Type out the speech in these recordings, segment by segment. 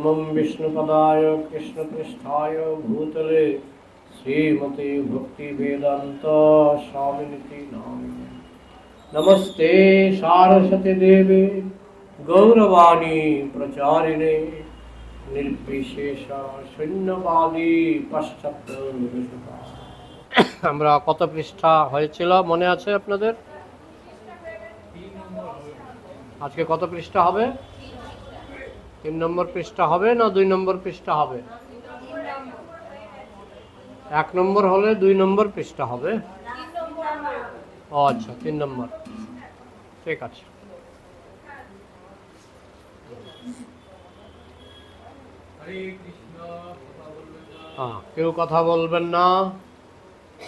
नमं विष्णुपदाय कृष्णपृष्ठाय भूतले श्रीमते भक्तिवेदान्त स्वामिनिति नामिने। नमस्ते सारस्वती देवे गौरवाणी प्रचारिणे निर्विशेष शून्यवादी पाश्चात्य निवेशिता। আমরা কত পৃষ্ঠা হয়েছিল মনে আছে আপনাদের? আজকে কত পৃষ্ঠা হবে? 3 নম্বর পৃষ্ঠা হবে না 2 নম্বর পৃষ্ঠা হবে? 1 নম্বর হলে 2 নম্বর পৃষ্ঠা হবে। ও আচ্ছা, 3 নম্বর, ঠিক আছে। হ্যাঁ, কেউ কথা বলবেন না।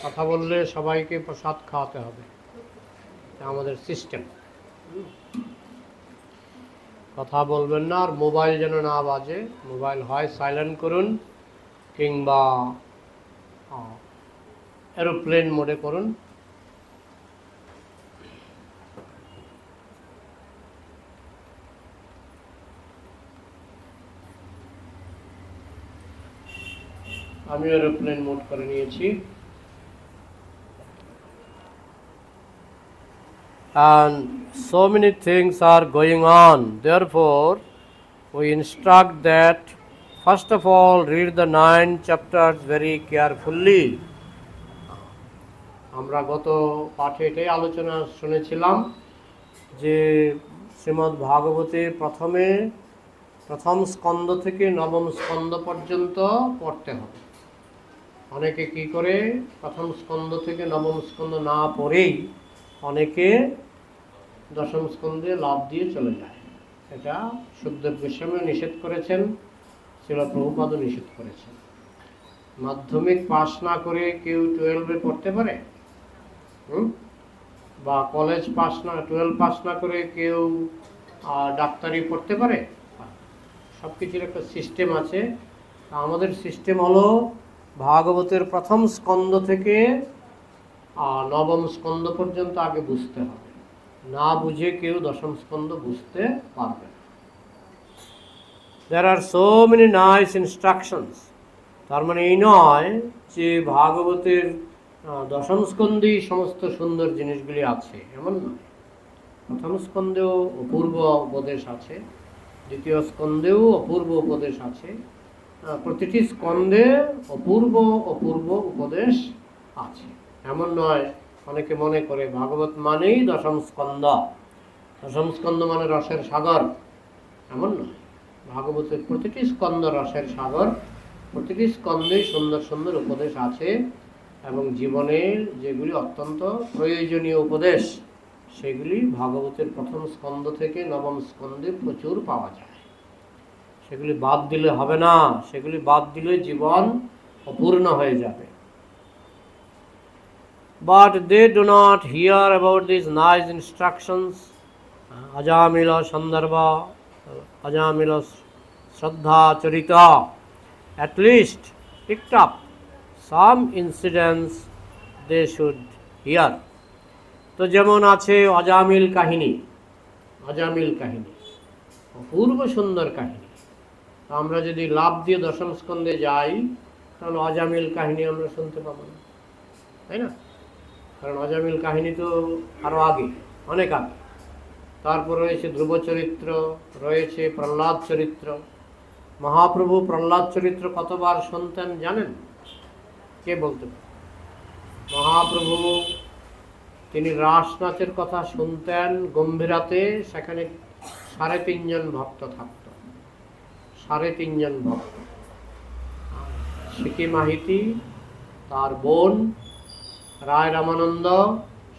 কথা বললে সবাইকে প্রসাদ খাওয়াতে হবে, আমাদের সিস্টেম। কথা বলবেন না, আর মোবাইল যেন না বাজে। মোবাইল হয় সাইলেন্ট করুন কিংবা এরোপ্লেন মোডে করুন। আমি এরোপ্লেন মোড করে নিয়েছি। And so many things are going on. Therefore, we instruct that first of all read the 9 chapters very carefully. আমরা গত পাঠে এটাই আলোচনা শুনেছিলাম যে শ্রীমদ্ ভাগবতে প্রথম স্কন্দ থেকে নবম স্কন্দ পর্যন্ত পড়তে হবে। অনেকে কি করে প্রথম স্কন্দ থেকে নবম স্কন্দ না পড়েই অনেকে দশম স্কন্ধে লাভ দিয়ে চলে যায়। এটা সুখদেব গোস্বামী নিষেধ করেছেন, শ্রীল প্রভুপাদও নিষেধ করেছেন। মাধ্যমিক পাস না করে কেউ 12-এ পড়তে পারে? বা কলেজ পাস না 12 পাস না করে কেউ ডাক্তারি পড়তে পারে? সব কিছুর একটা সিস্টেম আছে। আমাদের সিস্টেম হলো ভাগবতের প্রথম স্কন্ধ থেকে নবম স্কন্ধ পর্যন্ত আগে বুঝতে হবে। না বুঝে কেউ দশম স্কন্ধ বুঝতে পারবে না। There are so many nice instructions. তার মানে এই নয় যে ভাগবতের দশম স্কন্ধেই সমস্ত সুন্দর জিনিসগুলি আছে, এমন নয়। প্রথম স্কন্ধেও অপূর্ব উপদেশ আছে, দ্বিতীয় স্কন্ধেও অপূর্ব উপদেশ আছে। প্রতিটি স্কন্ধে অপূর্ব উপদেশ আছে, এমন নয়। অনেকে মনে করে ভাগবত মানেই দশম স্কন্ধ, দশম স্কন্ধ মানে রসের সাগর, এমন নয়। ভাগবতের প্রতিটি স্কন্ধ রসের সাগর, প্রতিটি স্কন্ধে সুন্দর সুন্দর উপদেশ আছে এবং জীবনের যেগুলি অত্যন্ত প্রয়োজনীয় উপদেশ সেগুলি ভাগবতের প্রথম স্কন্ধ থেকে নবম স্কন্ধে প্রচুর পাওয়া যায়। সেগুলি বাদ দিলে হবে না, সেগুলি বাদ দিলে জীবন অপূর্ণ হয়ে যাবে। But they do not hear about these nice instructions. Ajamila Sandarbha, Ajamila Shraddha Charita, at least picked up some incidents they should hear. তো যেমন আছে অজামিল কাহিনী, অপূর্ব সুন্দর কাহিনী। আমরা যদি লাভ দিয়ে দশম স্কন্ধে যাই তাহলে অজামিল কাহিনী আমরা শুনতে পাবো না, তাই না? কারণ অজামিল কাহিনী তো আরও আগে, অনেক আগে। তারপর রয়েছে ধ্রুব চরিত্র, রয়েছে প্রহ্লাদ চরিত্র। মহাপ্রভু প্রহ্লাদ চরিত্র কতবার শুনতেন জানেন? কে বলতে পারে? মহাপ্রভু তিনি রাস নাচের কথা শুনতেন গম্ভীরাতে, সেখানে 3.5 জন ভক্ত থাকত, 3.5 জন ভক্ত। সিকি মাহিতি, তার বোন রায় রামানন্দ,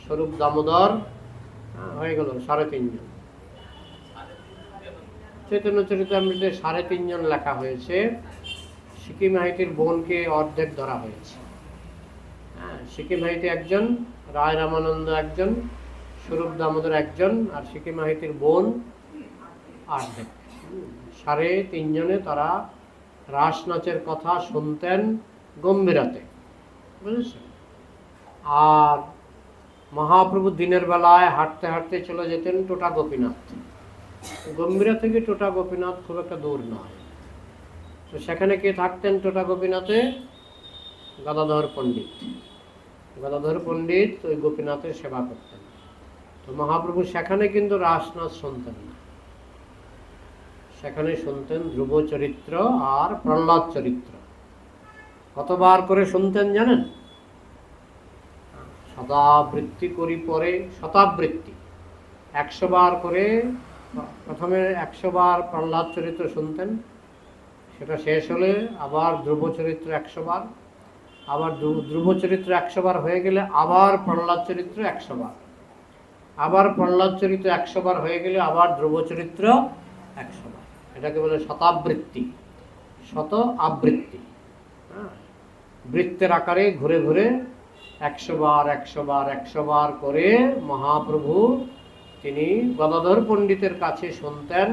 স্বরূপ দামোদর, হয়ে গেল 3.5 জন। চৈতন্য চরিতামৃতে 3.5 জন লেখা হয়েছে। সিকি মাহিতির বোনকে অর্ধেক ধরা হয়েছে। সিকি মাহিতি একজন, রায় রামানন্দ একজন, স্বরূপ দামোদর একজন, আর সিকি মাহিতির বোন অর্ধেক। 3.5 জনে তারা রাস নাচের কথা শুনতেন গম্ভীরাতে, বুঝেছেন? আর মহাপ্রভু দিনের বেলায় হাঁটতে হাঁটতে চলে যেতেন টোটা গোপীনাথ। গম্ভীরা থেকে টোটা গোপীনাথ খুব একটা দূর নয়, তো সেখানে কে থাকতেন টোটা গোপীনাথে? গদাধর পণ্ডিত। গদাধর পণ্ডিত ওই গোপীনাথের সেবা করতেন। তো মহাপ্রভু সেখানে কিন্তু রাসনাচ শুনতেন না, সেখানে শুনতেন ধ্রুব চরিত্র আর প্রহ্লাদ চরিত্র। কতবার করে শুনতেন জানেন? শতাবৃত্তি করি পরে, শতাবৃত্তি 100 বার করে। প্রথমে 100 বার প্রহ্লাদ চরিত্র শুনতেন, সেটা শেষ হলে আবার ধ্রুব চরিত্র 100 বার, আবার ধ্রুব চরিত্র 100 বার হয়ে গেলে আবার প্রহ্লাদ চরিত্র 100 বার, আবার প্রহ্লাদ চরিত্র 100 বার হয়ে গেলে আবার ধ্রুব চরিত্র 100 বার। এটাকে বলে শতাবৃত্তি, শত আবৃত্তি। হ্যাঁ, বৃত্তের আকারে ঘুরে ঘুরে 100 বার 100 বার 100 বার করে মহাপ্রভু তিনি গদাধর পণ্ডিতের কাছে শুনতেন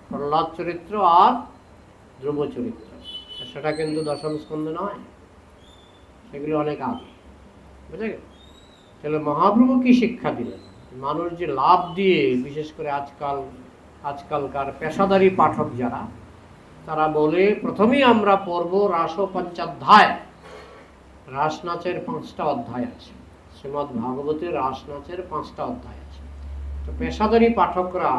প্রহ্লাদ চরিত্র আর ধ্রুব চরিত্র। সেটা কিন্তু দশম স্কন্ধে নয়, সেগুলি অনেক আগে। বুঝে গেল? তাহলে মহাপ্রভু কি শিক্ষা দিলেন? মানুষ যে লাভ দিয়ে, বিশেষ করে আজকালকার পেশাদারী পাঠক যারা, তারা বলে প্রথমেই আমরা পড়ব রাস পঞ্চাধ্যায়। রাস নাচের 5টা অধ্যায় আছে, শ্রীমদ্ ভাগবতের রাস নাচের 5টা অধ্যায় আছে। তো পেশাদারী পাঠকরা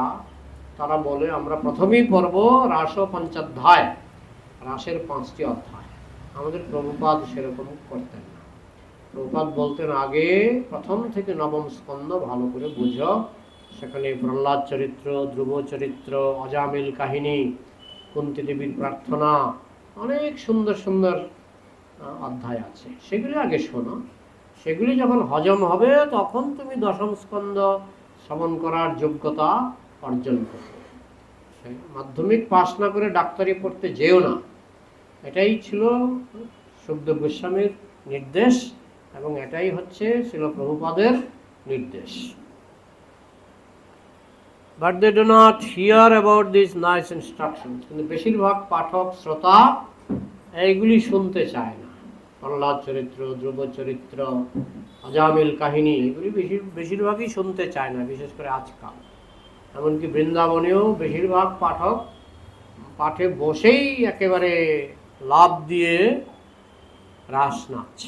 তারা বলে আমরা প্রথমেই পড়ব রাস পঞ্চাধ্যায়, রাসের 5টি অধ্যায়। আমাদের প্রভুপাদ সেরকম করতেন না। প্রভুপাদ বলতেন আগে প্রথম থেকে নবম স্কন্ধ ভালো করে বুঝো, সেখানে প্রহ্লাদ চরিত্র, ধ্রুব চরিত্র, অজামিল কাহিনী, কুন্তী দেবীর প্রার্থনা, অনেক সুন্দর সুন্দর অধ্যায় আছে, সেগুলি আগে শোনো। সেগুলি যখন হজম হবে তখন তুমি দশম স্কন্ধ শ্রবণ করার যোগ্যতা অর্জন করবে। মাধ্যমিক পাশ না করে ডাক্তারি পড়তে যেও না, এটাই ছিল সুখদেব গোস্বামীর নির্দেশ এবং এটাই হচ্ছে শ্রীল প্রভুপাদের নির্দেশ। But they do not hear about these nice instructions. কিন্তু বেশিরভাগ পাঠক শ্রোতা এইগুলি শুনতে চায় না। প্রহ্লাদ চরিত্র, ধ্রুব চরিত্র, অজামিল কাহিনী, এগুলি বেশিরভাগই শুনতে চায় না, বিশেষ করে আজকাল। এমনকি বৃন্দাবনেও বেশিরভাগ পাঠক পাঠে বসেই একেবারে লাভ দিয়ে রাস নাচ।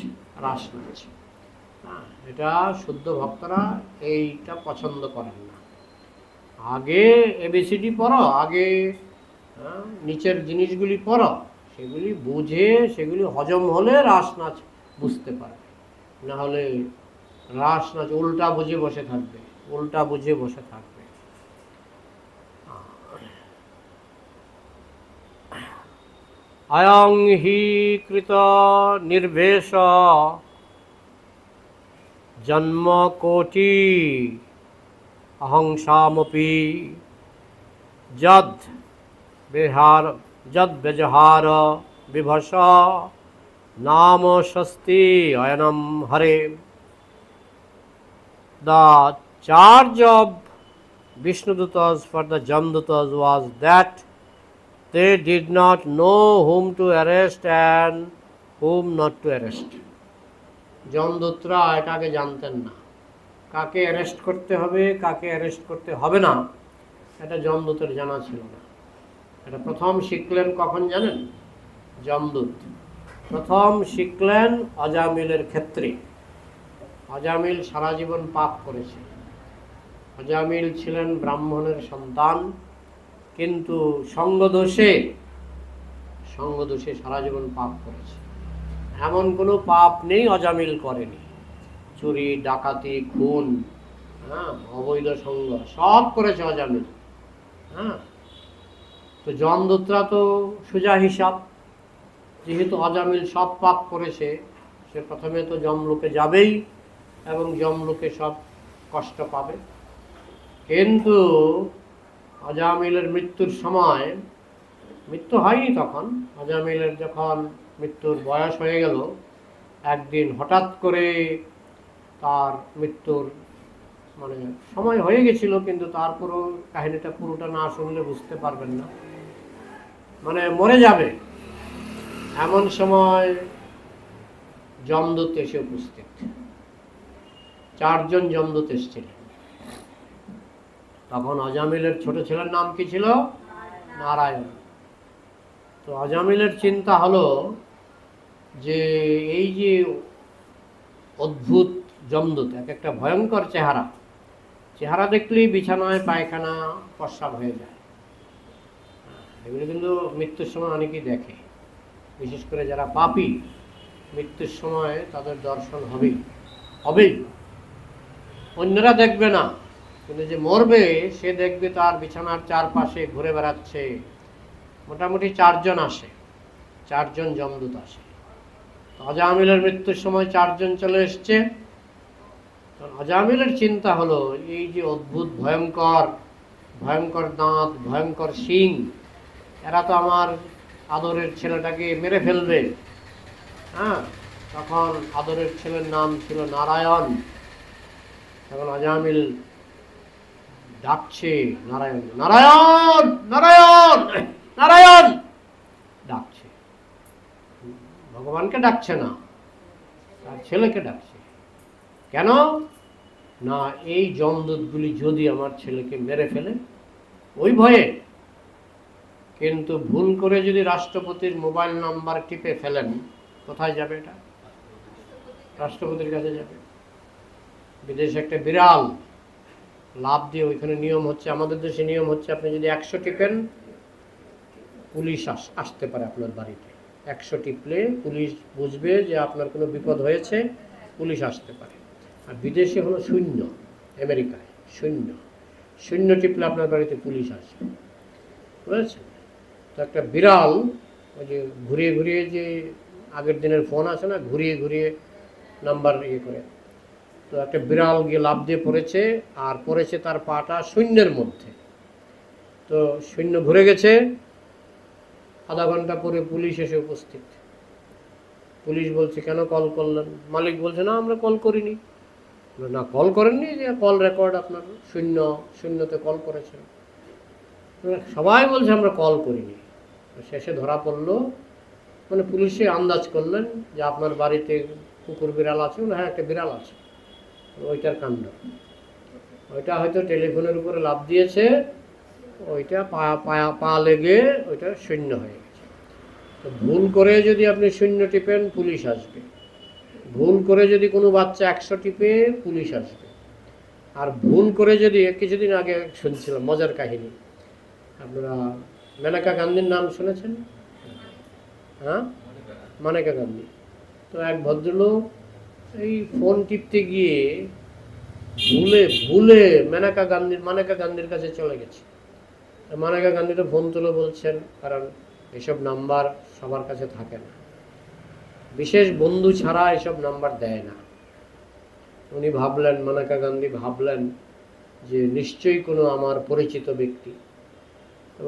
এটা শুদ্ধ ভক্তরা এইটা পছন্দ করেন না। আগে এবিসিডি পড়ো, আগে নিচের জিনিসগুলি পড়ো, সেগুলি বুঝে সেগুলি হজম হলে রাস নাচ বুঝতে পারবে। না হলে রাস নাচ উল্টা বুঝে বসে থাকবে, উল্টা বুঝে বসে থাকবে। অয়ং হি কৃত নির্বেশ জন্ম কোটি অহংসামপি যদ বেজহার বিভস নাম স্বস্তি অয়নম হরে। The charge of Vishnudutas for the Jamdutas was that they did not know whom to arrest and whom not to arrest. জমদূতরা এটাকে জানতেন না, কাকে অ্যারেস্ট করতে হবে কাকে অ্যারেস্ট করতে হবে না, এটা জমদূতের জানা ছিল না। এটা প্রথম শিখলেন কখন জানেন? যমদূত প্রথম শিখলেন অজামিলের ক্ষেত্রে। অজামিল সারা জীবন পাপ করেছে। অজামিল ছিলেন ব্রাহ্মণের সন্তান, কিন্তু সঙ্গদোষে সারা জীবন পাপ করেছে। এমন কোনো পাপ নেই অজামিল করেনি। চুরি, ডাকাতি, খুন, অবৈধ সঙ্গ সব করেছে অজামিল। তো যমদূতরা তো সোজা হিসাব, যেহেতু অজামিল সব পাপ করেছে, সে প্রথমে তো যমলোকে যাবেই এবং যমলোকে সব কষ্ট পাবে। কিন্তু অজামিলের মৃত্যুর সময়, মৃত্যু হয়নি তখন, অজামিলের যখন মৃত্যুর বয়স হয়ে গেল, একদিন হঠাৎ করে তার মৃত্যুর সময় হয়ে গেছিল, কিন্তু তারপরও কাহিনীটা পুরোটা না শুনলে বুঝতে পারবেন না। মরে যাবে এমন সময় যমদূত এসে উপস্থিত। 4 জন যমদূত এসেছিলেন। তখন অজামিলের ছোট ছেলের নাম কি ছিল? নারায়ণ। তো আজামিলের চিন্তা হলো যে এই যে অদ্ভুত জমদূত, এক একটা ভয়ঙ্কর চেহারা, চেহারা দেখলেই বিছানায় পায়খানা প্রস্রাব হয়ে যায়। এগুলো কিন্তু মৃত্যুর সময় অনেকেই দেখে, বিশেষ করে যারা পাপী, মৃত্যুর সময় তাদের দর্শন হবেই হবেই। অন্যরা দেখবে না, কিন্তু যে মরবে সে দেখবে তার বিছানার চারপাশে ঘুরে বেড়াচ্ছে। মোটামুটি 4 জন আসে, 4 জন যমদূত আসে। আজামিলের মৃত্যুর সময় 4 জন চলে এসছে। আজামিলের চিন্তা হলো এই যে অদ্ভুত ভয়ঙ্কর ভয়ঙ্কর দাঁত, ভয়ঙ্কর শিং, এরা তো আমার আদরের ছেলেটাকে মেরে ফেলবে। হ্যাঁ, তখন আদরের ছেলের নাম ছিল নারায়ণ। তখন আজামিল ডাকছে নারায়ণ, নারায়ণ নারায়ণ নারায়ণ ডাকছে। ভগবানকে ডাকছে না, তার ছেলেকে ডাকছে। কেন না, এই যমদূতগুলি যদি আমার ছেলেকে মেরে ফেলে, ওই ভয়ে। কিন্তু ভুল করে যদি রাষ্ট্রপতির মোবাইল নাম্বার টিপে ফেলেন, কোথায় যাবে এটা? রাষ্ট্রপতির কাছে যাবে। বিদেশে একটা বিড়াল লাভ দিয়ে, ওইখানে নিয়ম হচ্ছে, আমাদের দেশে নিয়ম হচ্ছে, আপনি যদি 100 টিপেন পুলিশ আসতে পারে আপনার বাড়িতে। 100 টিপলে পুলিশ বুঝবে যে আপনার কোনো বিপদ হয়েছে, পুলিশ আসতে পারে। আর বিদেশে হলো 0, আমেরিকায় 0, 0 টিপলে আপনার বাড়িতে পুলিশ আসবে, বুঝেছেন? তো একটা বিড়াল, ওই যে ঘুরিয়ে ঘুরিয়ে, যে আগের দিনের ফোন আছে না, ঘুরিয়ে ঘুরিয়ে নাম্বার ইয়ে করে, তো একটা বিড়াল গিয়ে লাফ দিয়ে পড়েছে, আর পড়েছে তার পাটা 0-এর মধ্যে। তো 0 ঘুরে গেছে। আধা ঘন্টা পরে পুলিশ এসে উপস্থিত। পুলিশ বলছে, কেন কল করলেন? মালিক বলছে, না আমরা কল করিনি। না, কল করেননি, যে কল রেকর্ড আপনার 0-0-তে কল করেছেন। সবাই বলছে আমরা কল করিনি। শেষে ধরা পড়লো, মানে পুলিশে আন্দাজ করলেন যে আপনার বাড়িতে কুকুর বিড়াল আছে। হ্যাঁ, একটা বিড়াল আছে। ওইটার কাণ্ড, ওইটা হয়তো টেলিফোনের উপরে লাফ দিয়েছে, ওইটা পা লেগে ওইটা 0 হয়ে গেছে। তো ভুল করে যদি আপনি 0 টিপেন, পুলিশ আসবে। ভুল করে যদি কোনো বাচ্চা 100 টিপে, পুলিশ আসবে। আর ভুল করে যদি, কিছুদিন আগে শুনছিলাম মজার কাহিনী, আপনারা মেনকা গান্ধীর নাম শুনেছেন? হ্যাঁ, মানেকা গান্ধী। তো এক ভদ্রলোক এই ফোন টিপতে গিয়ে ভুলে মানেকা গান্ধীর কাছে চলে গেছে। মানেকা গান্ধী তো ফোন তুলে বলছেন, কারণ এসব নাম্বার সবার কাছে থাকে না, বিশেষ বন্ধু ছাড়া এসব নাম্বার দেয় না। উনি ভাবলেন, মানেকা গান্ধী ভাবলেন যে নিশ্চয়ই কোনো আমার পরিচিত ব্যক্তি।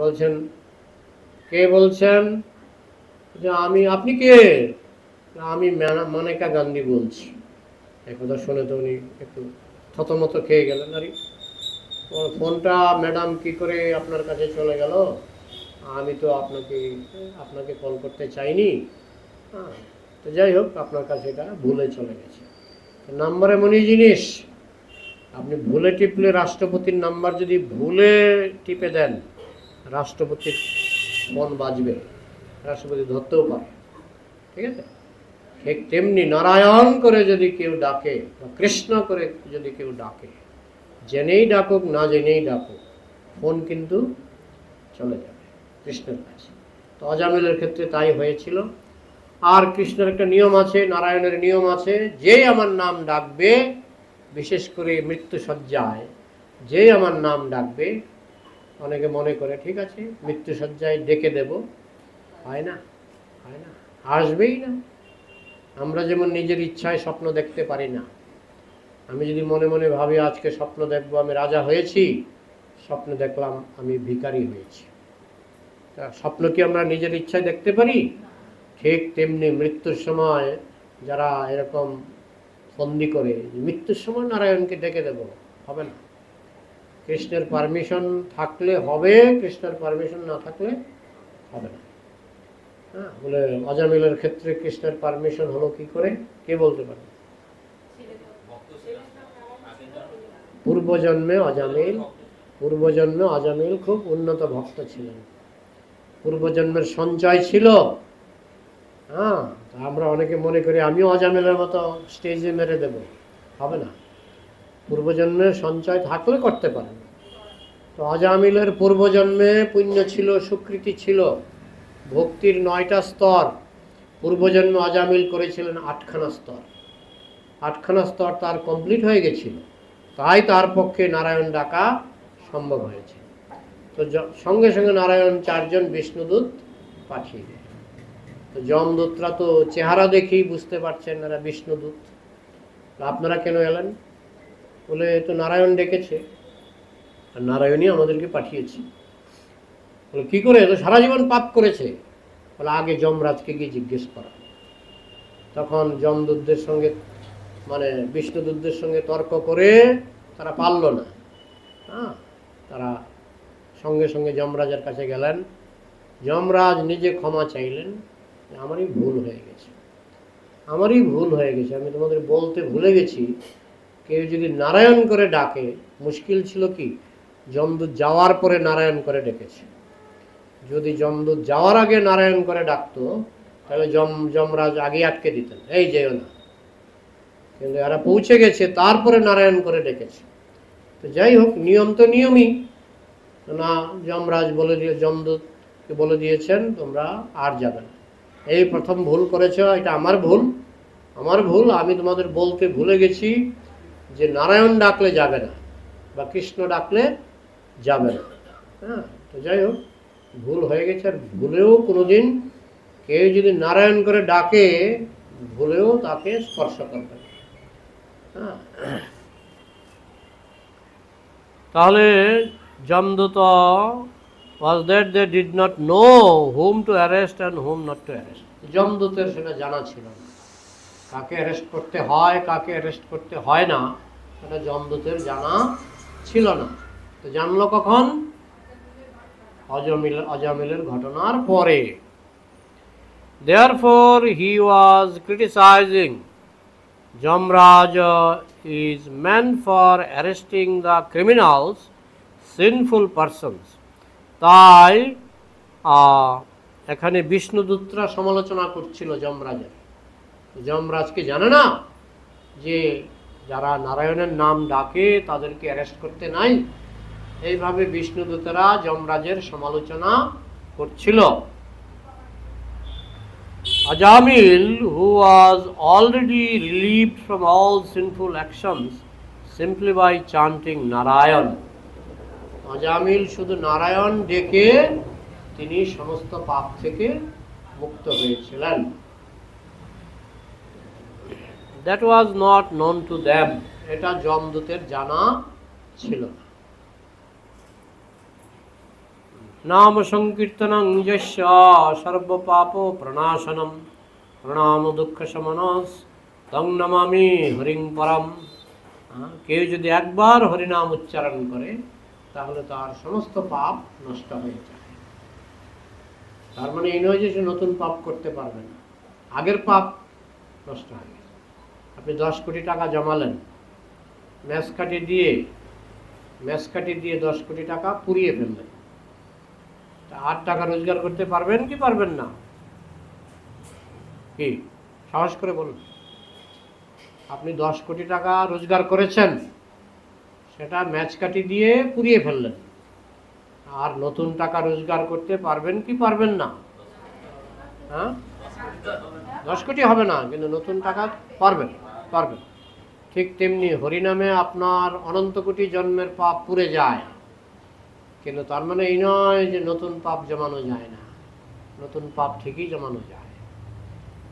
বলছেন, কে বলছেন? যে আপনি কে? আমি মানেকা গান্ধী বলছি। একথা শুনে তো উনি একটু থতমত খেয়ে গেলেন। আরে ফোনটা ম্যাডাম কি করে আপনার কাছে চলে গেল? আমি তো আপনাকে কল করতে চাইনি। হ্যাঁ, তো যাই হোক, আপনার কাছে এটা ভুলে চলে গেছে। নাম্বার এমনই জিনিস, আপনি ভুলে টিপলে, রাষ্ট্রপতির নাম্বার যদি ভুলে টিপে দেন, রাষ্ট্রপতির ফোন বাজবে, রাষ্ট্রপতি ধরতেও পারে। ঠিক আছে? ঠিক তেমনি নারায়ণ করে যদি কেউ ডাকে, বা কৃষ্ণ করে যদি কেউ ডাকে, জেনেই ডাকুক না জেনেই ডাকুক, ফোন কিন্তু চলে যাবে কৃষ্ণের কাছে। তো আজামিলের ক্ষেত্রে তাই হয়েছিল। আর কৃষ্ণের একটা নিয়ম আছে, নারায়ণের নিয়ম আছে, যে আমার নাম ডাকবে, বিশেষ করে মৃত্যুসজ্জায় যে আমার নাম ডাকবে, অনেকে মনে করে ঠিক আছে মৃত্যুসজ্জায় ডেকে দেব, হয় না, হয় না, আসবেই না। আমরা যেমন নিজের ইচ্ছায় স্বপ্ন দেখতে পারি না। আমি যদি মনে মনে ভাবি আজকে স্বপ্ন দেখব আমি রাজা হয়েছি, স্বপ্ন দেখলাম আমি ভিখারি হয়েছি। স্বপ্ন কি আমরা নিজের ইচ্ছায় দেখতে পারি? ঠিক তেমনি মৃত্যুর সময় যারা এরকম ফন্দি করে, মৃত্যুর সময় নারায়ণকে ডেকে দেব, হবে না। কৃষ্ণের পারমিশন থাকলে হবে, কৃষ্ণের পারমিশন না থাকলে হবে না। হ্যাঁ, বলে আজামিলের ক্ষেত্রে কৃষ্ণের পারমিশন হলো কি করে, কে বলতে পারে? পূর্বজন্মে আজামিল খুব উন্নত ভক্ত ছিলেন। পূর্বজন্মের সঞ্চয় ছিল। হ্যাঁ, আমরা অনেকে মনে করি আমিও অজামিলের মতো স্টেজে মেরে দেব, হবে না। পূর্বজন্মের সঞ্চয় থাকলে করতে পারেন। তো অজামিলের পূর্বজন্মে পুণ্য ছিল, সুকৃতি ছিল, ভক্তির 9টা স্তর। পূর্বজন্মে অজামিল করেছিলেন 8খানা স্তর। 8খানা স্তর তার কমপ্লিট হয়ে গেছিল, তাই তার পক্ষে নারায়ণ ডাকা সম্ভব হয়েছে। তো সঙ্গে সঙ্গে নারায়ণ 4জন বিষ্ণুদূত পাঠিয়ে দেয়। তো যমদূতরা তো চেহারা দেখেই বুঝতে পারছেন এরা বিষ্ণুদূত। আপনারা কেন এলেন? বলে তো নারায়ণ ডেকেছে, আর নারায়ণই আমাদেরকে পাঠিয়েছে। বলে কি করে? তো সারা জীবন পাপ করেছে। বলে আগে যমরাজকে গিয়ে জিজ্ঞেস করা। তখন যমদূতদের সঙ্গে মানে বিষ্ণুদূতদের সঙ্গে তর্ক করে তারা পারল না। হ্যাঁ, তারা সঙ্গে সঙ্গে যমরাজের কাছে গেলেন। যমরাজ নিজে ক্ষমা চাইলেন, আমারই ভুল হয়ে গেছে, আমারই ভুল হয়ে গেছে, আমি তোমাদের বলতে ভুলে গেছি। কেউ যদি নারায়ণ করে ডাকে, মুশকিল ছিল কি যমদূত যাওয়ার পরে নারায়ণ করে ডেকেছে। যদি যমদূত যাওয়ার আগে নারায়ণ করে ডাকতো তাহলে যমরাজ আগে আটকে দিতেন, এই যেও না। কিন্তু এরা পৌঁছে গেছে, তারপরে নারায়ণ করে ডেকেছে। তো যাই হোক, নিয়ম তো নিয়মই না। যমরাজ বলে দিয়ে যমদূতকে বলে দিয়েছেন তোমরা আর যাবে না, এই প্রথম ভুল করেছ, এটা আমার ভুল, আমার ভুল। আমি তোমাদের বলতে ভুলে গেছি যে নারায়ণ ডাকলে যাবে না বা কৃষ্ণ ডাকলে যাবে না। হ্যাঁ, তো যাই হোক, ভুল হয়ে গেছে। আর ভুলেও কোনোদিন কেউ যদি নারায়ণ করে ডাকে, ভুলেও তাকে স্পর্শ করবে। হ্যাঁ, তাহলে যমদূত was that they did not know whom to arrest and whom not to arrest. যমদূতের সেটা জানা ছিল না, কাকে অ্যারেস্ট করতে হয় কাকে অ্যারেস্ট করতে হয় না, সেটা যমদূতের জানা ছিল না। তো জানলো কখন? অজামিলের ঘটনার পরে। Therefore he was criticizing Jamraj is meant for arresting the criminals, sinful persons. তাই এখানে বিষ্ণুদূতরা সমালোচনা করছিল যমরাজের। যমরাজকে জানে না যে যারা নারায়ণের নাম ডাকে তাদেরকে অ্যারেস্ট করতে নাই? এইভাবে বিষ্ণুদূতরা যমরাজের সমালোচনা করছিল। Ajamil, who was already relieved from all sinful actions simply by chanting Narayan. Ajamil শুধু নারায়ণ ডেকে তিনি সমস্ত পাপ থেকে মুক্ত হয়েছিলেন। That was not known to them. এটা যমদূতের জানা ছিল না। নাম সংকীর্তনং যস্য সর্বপাপ প্রণাশনম প্রণাম দুঃখ শমনস তং নমামি হরিং পরম। কেউ যদি একবার হরিনাম উচ্চারণ করে তাহলে তার সমস্ত পাপ নষ্ট হয়ে যায়। তার মানে এই নয় যে সে নতুন পাপ করতে পারবে না, আগের পাপ নষ্ট হয়ে গেছে। আপনি 10 কোটি টাকা জমালেন, ম্যাচ কাটি দিয়ে 10 কোটি টাকা পুড়িয়ে ফেললেন, 8 টাকা রোজগার করতে পারবেন কি পারবেন না? কি সাহস করে বলুন। আপনি 10 কোটি টাকা রোজগার করেছেন, সেটা ম্যাচ কাটি দিয়ে পুড়িয়ে ফেললেন, আর নতুন টাকা রোজগার করতে পারবেন কি পারবেন না? হ্যাঁ, 10 কোটি হবে না, কিন্তু নতুন টাকা পারবেন। ঠিক তেমনি হরিনামে আপনার অনন্ত কোটি জন্মের পাপ পুড়ে যায়, কিন্তু তার মানে এই নয় যে নতুন পাপ জমানো যায় না। নতুন পাপ ঠিকই জমানো যায়,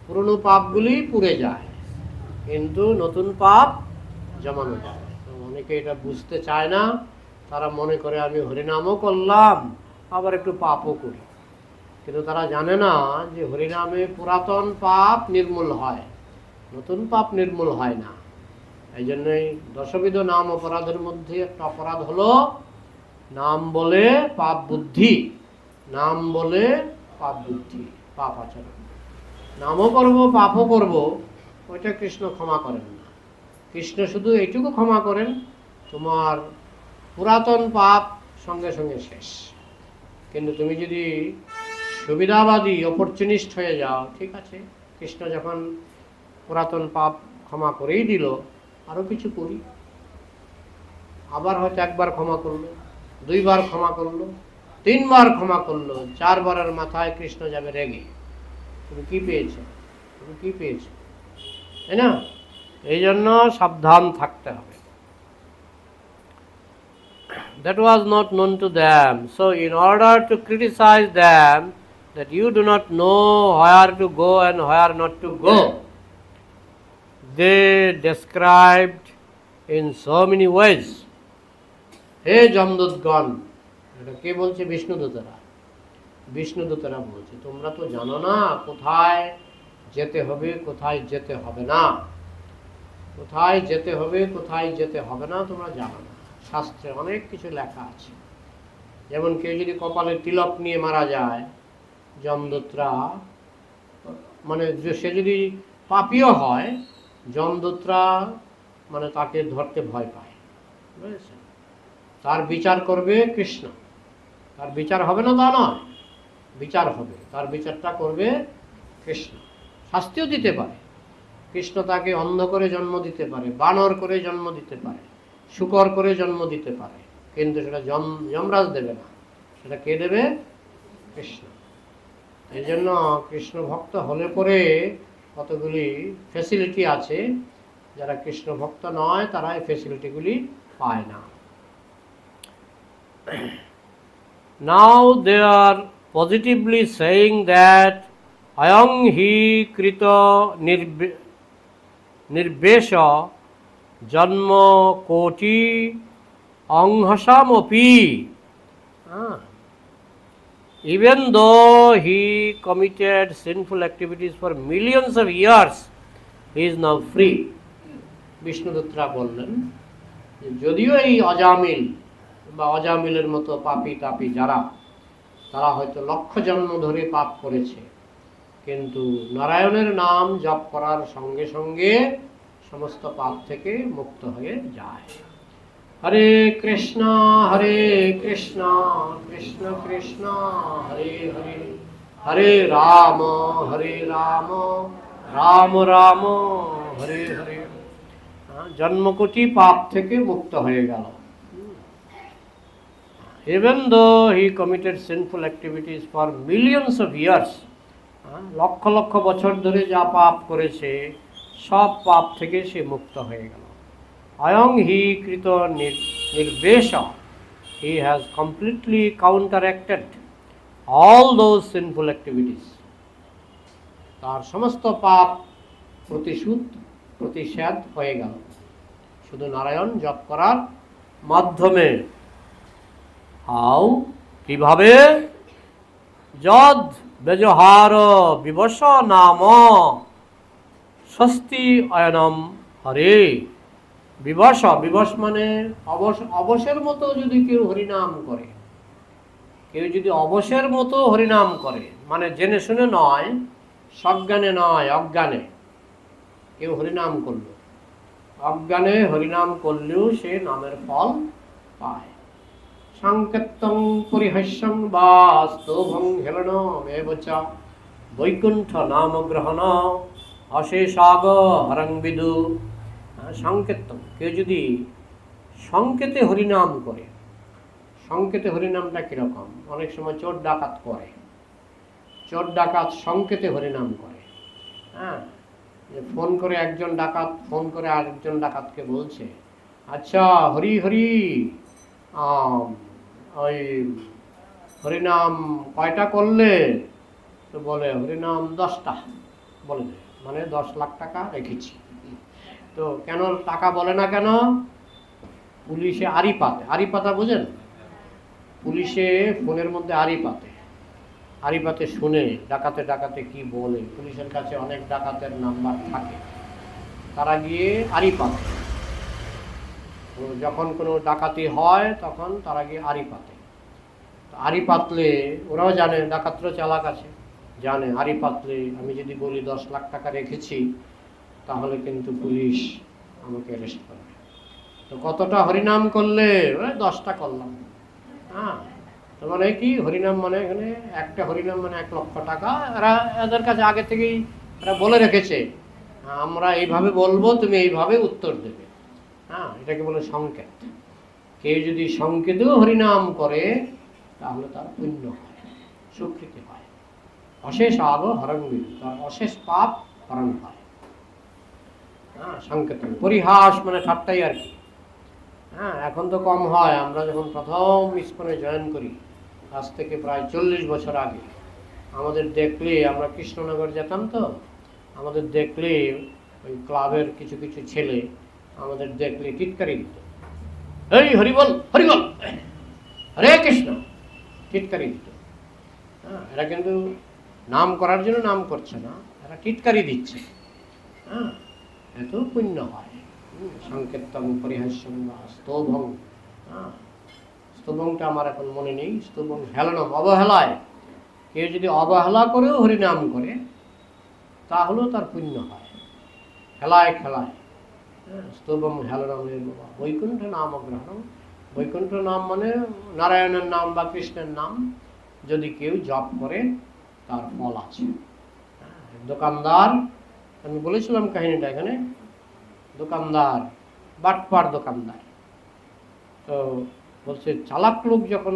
পুরনো পাপগুলি পুড়ে যায়, কিন্তু নতুন পাপ জমানো যায়। অনেকে এটা বুঝতে চায় না, তারা মনে করে আমি হরিনামও করলাম আবার একটু পাপও করি, কিন্তু তারা জানে না যে হরিনামে পুরাতন পাপ নির্মূল হয়, নতুন পাপ নির্মূল হয় না। এই জন্যই 10বিধ নাম অপরাধের মধ্যে একটা অপরাধ হলো নাম বলে পাপ বুদ্ধি। নাম বলে পাপ বুদ্ধি, পাপ আচরণ। নামও করব পাপও করব, ওইটা কৃষ্ণ ক্ষমা করেন না। কৃষ্ণ শুধু এইটুকু ক্ষমা করেন, তোমার পুরাতন পাপ সঙ্গে সঙ্গে শেষ। কিন্তু তুমি যদি সুবিধাবাদী, অপরচুনিস্ট হয়ে যাও, ঠিক আছে, কৃষ্ণ যখন পুরাতন পাপ ক্ষমা করেই দিল, আরও কিছু করি। আবার হয়তো একবার ক্ষমা করলো, দুইবার ক্ষমা করলো, তিনবার ক্ষমা করলো, চারবারের মাথায় কৃষ্ণ যাবে রেগে, তুমি কি পেয়েছো, তুমি কি পেয়েছো, তাই না? এই জন্য সাবধান থাকতে হবে। That was not known to them. So in order to criticize them, that you do not know where to go and where not to go, they described in so many ways. হে যমদূতগণ, এটা কে বলছে? বিষ্ণুদূতরা। বিষ্ণুদূতরা বলছে, তোমরা তো জানো না কোথায় যেতে হবে, কোথায় যেতে হবে না, কোথায় যেতে হবে, কোথায় যেতে হবে না, তোমরা জানো না। শাস্ত্রে অনেক কিছু লেখা আছে। যেমন কেউ যদি কপালে তিলক নিয়ে মারা যায়, যমদূতরা, মানে সে যদি পাপীও হয়, যমদূতরা মানে তাকে ধরতে ভয় পায়, বুঝেছেন? তার বিচার করবে কৃষ্ণ। তার বিচার হবে না তা নয়, বিচার হবে, তার বিচারটা করবে কৃষ্ণ। শাস্তিও দিতে পারে কৃষ্ণ, তাকে অন্ধ করে জন্ম দিতে পারে, বানর করে জন্ম দিতে পারে, শূকর করে জন্ম দিতে পারে, কিন্তু সেটা যমরাজ দেবে না, সেটা কে দেবে? কৃষ্ণ। এই জন্য কৃষ্ণ ভক্ত হলে পরে কতগুলি ফ্যাসিলিটি আছে, যারা কৃষ্ণ ভক্ত নয় তারা এই ফ্যাসিলিটিগুলি পায় না। Now they are positively saying that ayam hi krito nirbesha janma koti anghasamopi. Even though he committed sinful activities for millions of years, he is now free. বিষ্ণুদূতরা বললেন, যদিও এই অজামিল বা অজামিলের মতো পাপী তাপী যারা, তারা হয়তো লক্ষ জন্ম ধরে পাপ করেছে, কিন্তু নারায়ণের নাম জপ করার সঙ্গে সঙ্গে সমস্ত পাপ থেকে মুক্ত হয়ে যায়। হরে কৃষ্ণ কৃষ্ণ কৃষ্ণ হরে হরে, হরে রাম রাম রাম হরে হরে। জন্মকোটি পাপ থেকে মুক্ত হয়ে গেল। Even though he committed sinful activities for millions of years, lakh lakh বছর ধরে যা পাপ করেছে, সব পাপ থেকে সে মুক্ত হয়ে গেল। Ayam hi krito nirbesha, he has completely counteracted all those sinful activities. তার সমস্ত পাপ প্রতিষেধ হয়ে গেল শুধু নারায়ণ জপ করার মাধ্যমে। হাউ, কিভাবে? যদ বেজহার বিবশ নাম স্বস্তি অয়নম হরে। বিবশ, বিবশ মানে অবসের মতো যদি কেউ হরিনাম করে, কেউ যদি অবসের মতো হরিনাম করে, মানে জেনে শুনে নয়, সজ্ঞানে নয়, অজ্ঞানে কেউ হরিনাম করল, অজ্ঞানে হরিনাম করলেও সে নামের ফল পায়। সংকেতং পরিহাস্যং বা স্তোভং হেলনমেবচ বৈকুণ্ঠ নাম গ্রহণ অশেষাগ হরং বিদু। সংকেতং, কেউ যদি সংকেতে হরিনাম করে, সংকেতে হরিনামটা কীরকম? অনেক সময় চোর ডাকাত করে, চোর ডাকাত সংকেতে হরিনাম করে। ফোন করে একজন ডাকাত ফোন করে আরেকজন ডাকাতকে বলছে, আচ্ছা হরি হরি, ওই হরিনাম কয়টা করলে? তো বলে হরিনাম 10টা বলে দেয়, মানে 10 লাখ টাকা রেখেছি। তো কেন টাকা বলে না কেন? পুলিশে আড়ি পাতে, আড়ি পাতা বোঝেন? পুলিশে ফোনের মধ্যে আড়ি পাতে শুনে ডাকাতে কি বলে। পুলিশের কাছে অনেক ডাকাতের নাম্বার থাকে, তারা গিয়ে আড়ি পাতে, যখন কোনো ডাকাতি হয় তখন তারা গিয়ে আড়ি পাতে। আড়ি পাতলে ওরাও জানে, ডাকাতরা চালাক আছে, জানে আড়ি পাতলে আমি যদি বলি 10 লাখ টাকা রেখেছি, তাহলে কিন্তু পুলিশ আমাকে অ্যারেস্ট করবে। তো কতটা হরিনাম করলে? 10টা করলাম। তো তো মানে কি, হরিনাম মানে এখানে একটা হরিনাম মানে 1 লক্ষ টাকা। এদের কাছে আগে থেকেই এরা বলে রেখেছে, আমরা এইভাবে বলবো, তুমি এইভাবে উত্তর দেবে। হ্যাঁ, এটাকে বলে সংকেত। কেউ যদি সংকেতেও হরিনাম করে তাহলে তার পুণ্য হয়, স্বীকৃতি হয়। অশেষ আগ হরঙ্গিল, তার অশেষ পাপ হরণ হয়। হ্যাঁ, সংকেতন। পরিহাস মানে ঠাট্টাই আর কি। হ্যাঁ, এখন তো কম হয়। আমরা যখন প্রথম ইস্কনে জয়েন করি, আজ থেকে প্রায় 40 বছর আগে, আমাদের দেখলে, আমরা কৃষ্ণনগর যেতাম তো, আমাদের দেখলে ওই ক্লাবের কিছু কিছু ছেলে আমাদের দেখলে টিটকারি দিত, এই হরিবল হরিবল, হরে কৃষ্ণ, টিটকারি দিত। হ্যাঁ, এরা কিন্তু নাম করার জন্য নাম করছে না, এরা টিটকারি দিচ্ছে। হ্যাঁ, এত পুণ্য হয়। সংকেতন, পরিহাস্যং বা স্তোভং। হ্যাঁ, স্তোভংটা আমার এখন মনে নেই। স্তোভং হেলনম, অবহেলায়। কেউ যদি অবহেলা করেও হরিনাম করে তাহলেও তার পুণ্য হয়, খেলায় খেলায়। হ্যাঁ, স্তোভং হেলনমের বাবা বৈকুণ্ঠ নাম গ্রহণ। বৈকুণ্ঠ নাম মানে নারায়ণের নাম বা কৃষ্ণের নাম যদি কেউ জপ করে তার ফল আছে। দোকানদার, আমি বলেছিলাম কাহিনীটা এখানে, দোকানদার, বাটপার দোকানদার। তো বলছে চালাক লোক যখন,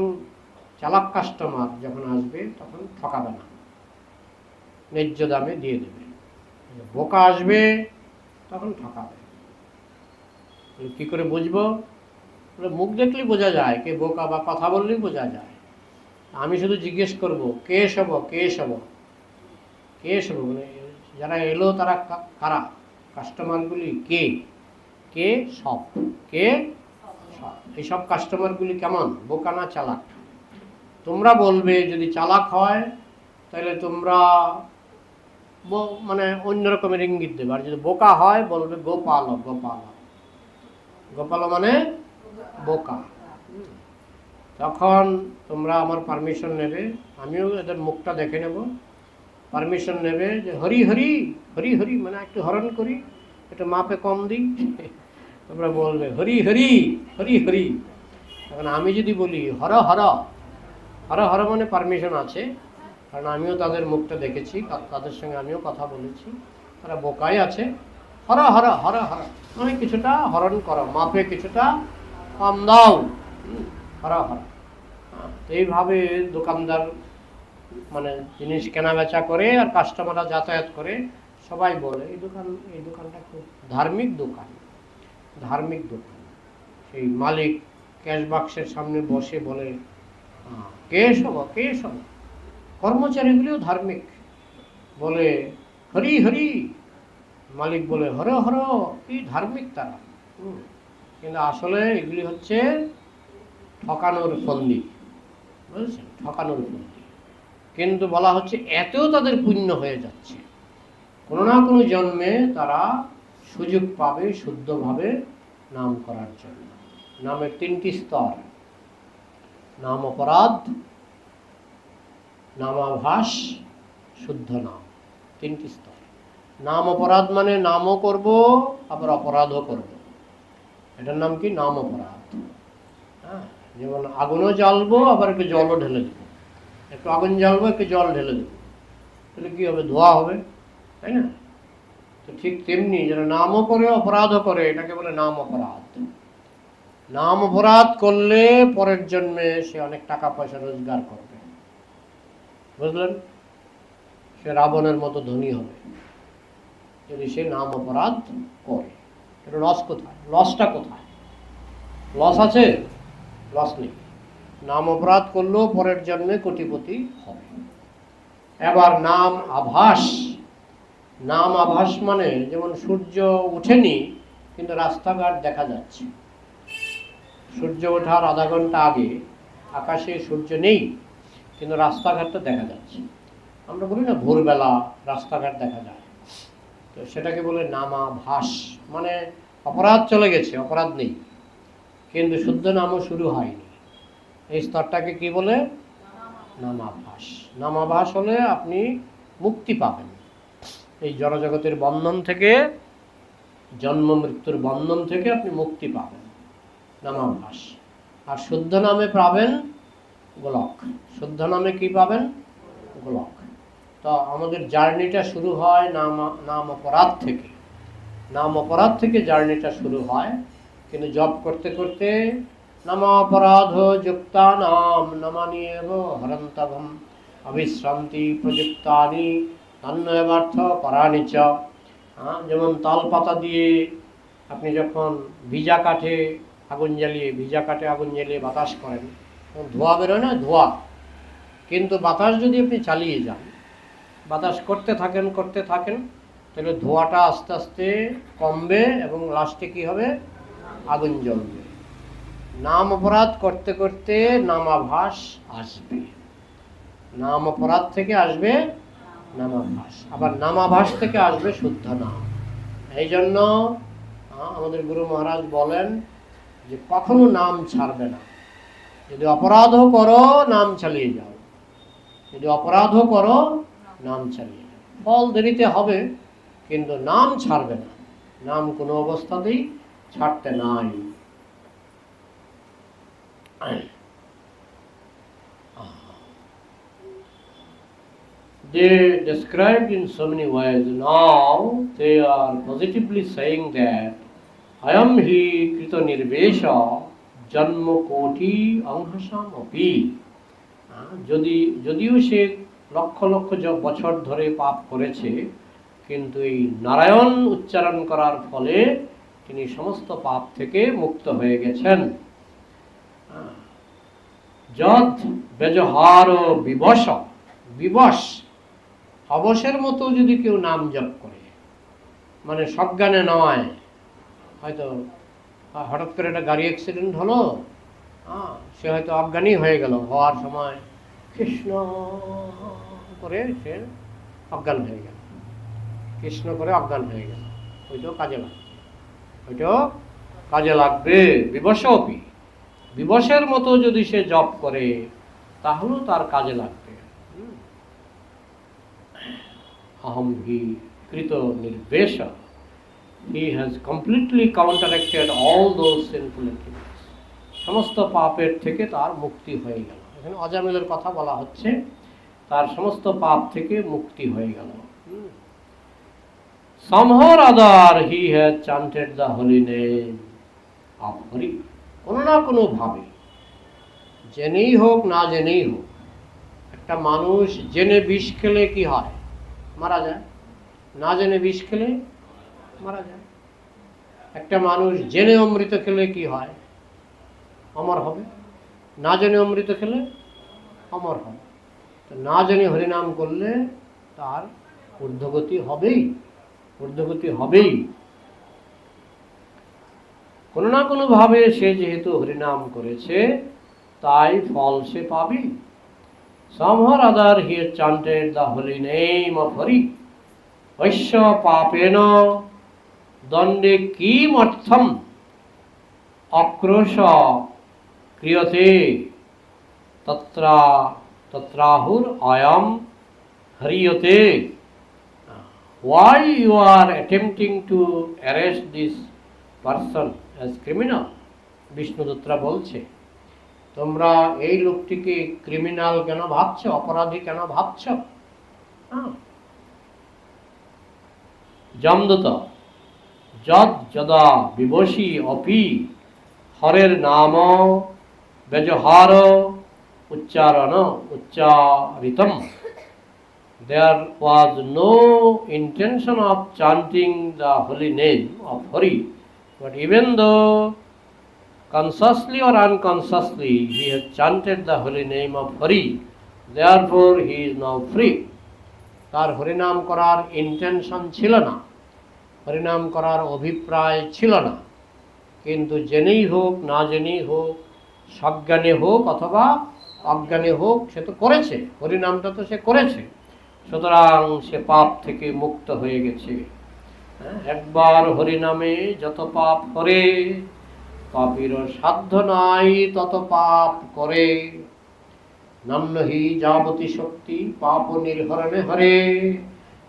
চালাক কাস্টমার যখন আসবে তখন ঠকাবে না, ন্যায্য দামে দিয়ে দেবে। বোকা আসবে তখন ঠকাবে। কি করে বুঝবো? মুখ দেখলেই বোঝা যায় কে বোকা, বা কথা বললেই বোঝা যায়। আমি শুধু জিজ্ঞেস করব, কে সব, কে সব, কে সব, মানে যারা এলো তারা কারা, কাস্টমারগুলি কে, কে সব, কে সব। এইসব কাস্টমারগুলি কেমন, বোকা না চালাক? তোমরা বলবে যদি চালাক হয় তাহলে তোমরা মানে অন্য রকমের ইঙ্গিত দেবে, আর যদি বোকা হয় বলবে গোপাল, গোপাল। গোপাল মানে বোকা। তখন তোমরা আমার পারমিশন নেবে, আমিও এদের মুখটা দেখে নেব, পারমিশন নেবে যে হরি হরি হরি হরি, মানে একটু হরণ করি, একটু মাপে কম দিই। তোমরা বলবে হরি হরি হরি হরি। এখন আমি যদি বলি হর হর, হর হর মানে পারমিশন আছে, কারণ আমিও তাদের মুখটা দেখেছি, তাদের সঙ্গে আমিও কথা বলেছি, তারা বোকাই আছে। হর হর হর হর মানে কিছুটা হরণ করো, মাপে কিছুটা কম দাও, হর হর। এইভাবে দোকানদার মানে জিনিস কেনা বেচা করে, আর কাস্টমাররা যাতায়াত করে, সবাই বলে এই দোকানটা খুব ধার্মিক দোকান, ধার্মিক দোকান। সেই মালিক ক্যাশ বাক্সের সামনে বসে বলে কে সব, কে সব। কর্মচারীগুলিও ধার্মিক, বলে হরি হরি। মালিক বলে হর হর। কি ধার্মিক তারা। কিন্তু আসলে এগুলি হচ্ছে ঠকানোর ফন্দি, বুঝেছেন, ঠকানোর ফন্দি। কিন্তু বলা হচ্ছে এতেও তাদের পুণ্য হয়ে যাচ্ছে। কোনো না কোনো জন্মে তারা সুযোগ পাবে শুদ্ধভাবে নাম করার জন্য। নামের 3টি স্তর, নাম অপরাধ, নামাভাস, শুদ্ধ নাম, 3টি স্তর। নাম অপরাধ মানে নামও করব আবার অপরাধও করব, এটার নাম কি? নাম অপরাধ। হ্যাঁ, যেমন আগুনও জ্বালবো আবার একটু জলও ঢেলে দেবো, একটু আগুন জ্বালবো একটু জল ঢেলে দেবো, তাহলে কি হবে? ধোয়া হবে, তাই না? তো ঠিক তেমনি যারা নামও করে অপরাধও করে, এটাকে বলে নাম অপরাধ। নাম অপরাধ করলে পরের জন্মে সে অনেক টাকা পয়সা রোজগার করবে, বুঝলেন? সে রাবণের মতো ধনী হবে যদি সে নাম অপরাধ করে। এটা লস কোথায়? লসটা কোথায়? লস আছে? লস নেই। নাম অপরাধ করলেও পরের জন্মে কোটিপতি হবে। এবার নাম আভাস। নাম আভাস মানে যেমন সূর্য ওঠেনি কিন্তু রাস্তাঘাট দেখা যাচ্ছে। সূর্য ওঠার আধা ঘন্টা আগে আকাশে সূর্য নেই কিন্তু রাস্তাঘাটটা দেখা যাচ্ছে। আমরা বলি না ভোরবেলা রাস্তাঘাট দেখা যায়, তো সেটাকে বলে নামাভাস। মানে অপরাধ চলে গেছে, অপরাধ নেই, কিন্তু শুদ্ধ নামও শুরু হয়নি। এই স্তরটাকে কি বলে? নামাভাস। নামাভাস হলে আপনি মুক্তি পাবেন এই জড়জগতের বন্ধন থেকে, জন্ম মৃত্যুর বন্ধন থেকে আপনি মুক্তি পাবেন, নামাভাস। আর শুদ্ধ নামে পাবেন গোলক। শুদ্ধ নামে কি পাবেন? গোলক। তো আমাদের জার্নিটা শুরু হয় নাম অপরাধ থেকে। নাম অপরাধ থেকে জার্নিটা শুরু হয়, কিন্তু জপ করতে করতে নামাপরাধ যুক্তা নাম নামানিয়েব হরন্তভম অবিশ্রান্তি প্রযুক্তানি তন্ময়ার্থ পরাণি চ। যেমন তাল পাতা দিয়ে আপনি যখন ভিজা কাঠে আগুন জ্বালিয়ে বাতাস করেন, ধোঁয়া বেরোয় না? ধোঁয়া। কিন্তু বাতাস যদি আপনি চালিয়ে যান, বাতাস করতে থাকেন, তাহলে ধোঁয়াটা আস্তে আস্তে কমবে এবং লাস্টে কি হবে? আগুন জ্বলবে। নাম অপরাধ করতে করতে নামাভাস আসবে। নাম অপরাধ থেকে আসবে নামাভাস, আবার নামাভাস থেকে আসবে শুদ্ধ নাম। এই জন্য আমাদের গুরু মহারাজ বলেন যে কখনো নাম ছাড়বে না। যদি অপরাধও করো নাম চালিয়ে যাও, ফল দেরিতে হবে, কিন্তু নাম ছাড়বে না। নাম কোনো অবস্থাতেই ছাড়তে নাই। They described in so many ways. Now they are positively saying that Ayam hi krita nirvesha janma koti anghasam api. যদিও সে লক্ষ লক্ষ বছর ধরে পাপ করেছে, কিন্তু এই নারায়ণ উচ্চারণ করার ফলে তিনি সমস্ত পাপ থেকে মুক্ত হয়ে গেছেন। যদ বেজহার বিবশ, অবসের মতো যদি কেউ নাম জপ করে, মানে সজ্ঞানে নয়, হয়তো হঠাৎ করে একটা গাড়ি অ্যাক্সিডেন্ট হলো, সে হয়তো অজ্ঞানী হয়ে গেল, হওয়ার সময় কৃষ্ণ করে সে অজ্ঞান হয়ে গেল, ওইটাও কাজে লাগবে। বিবশের মতো যদি সে জপ করে তাহলেও তার কাজে লাগবে। aham hi krito nirvesha. He has completely counteracted all those sinful activities. সমস্ত পাপের থেকে তার মুক্তি হয়ে গেল। এখানে অজামিলের কথা বলা হচ্ছে, তার সমস্ত পাপ থেকে মুক্তি হয়ে গেল। Somehow or other he has chanted the holy name of Hari. কোনো না কোনো ভাবে, জেনেই হোক না জেনেই হোক, একটা মানুষ জেনে বিষ খেলে কি হয়? মারা যায়। না জেনে বিষ খেলে মারা যায়। একটা মানুষ জেনে অমৃত খেলে কি হয়? অমর হবে। না জেনে অমৃত খেলে অমর হবে। তো না জেনে হরিনাম করলে তার ঊর্ধ্বগতি হবেই। কোনো না কোনো ভাবে সে যেহেতু হরিনাম করেছে, তাই ফল সে পাবে। Somehow or other he had chanted the holy name of Hari. Vaishya papena dande kim artham akrosha kriyate tatrahur ayam hariyate. Why you are attempting to arrest this person as criminal? বিষ্ণুদত্তরা বলছে, তোমরা এই লোকটিকে criminal কেন ভাবছ, অপরাধী কেন ভাবছ? জমদূত যদ যদা বিবশী অপি হরের নাম বেজহার উচ্চারিতম. There was no intention of chanting the holy name of Hari, but even though consciously or unconsciously he has chanted the holy name of Hari, therefore he is now free. তার হরিনাম করার ইন্টেনশন ছিল না, হরিনাম করার অভিপ্রায় ছিল না, কিন্তু জেনেই হোক না জেনেই হোক, সজ্ঞানে হোক অথবা অজ্ঞানে হোক, সে তো করেছে, হরিনামটা তো সে করেছে, সুতরাং সে পাপ থেকে মুক্ত হয়ে গেছে। একবার হরিনামে যত পাপ করে, পাপীর সাধ্য নাই তত পাপ করে। নান্নহি যাবতী শক্তি পাপ নির্হরণে হরে,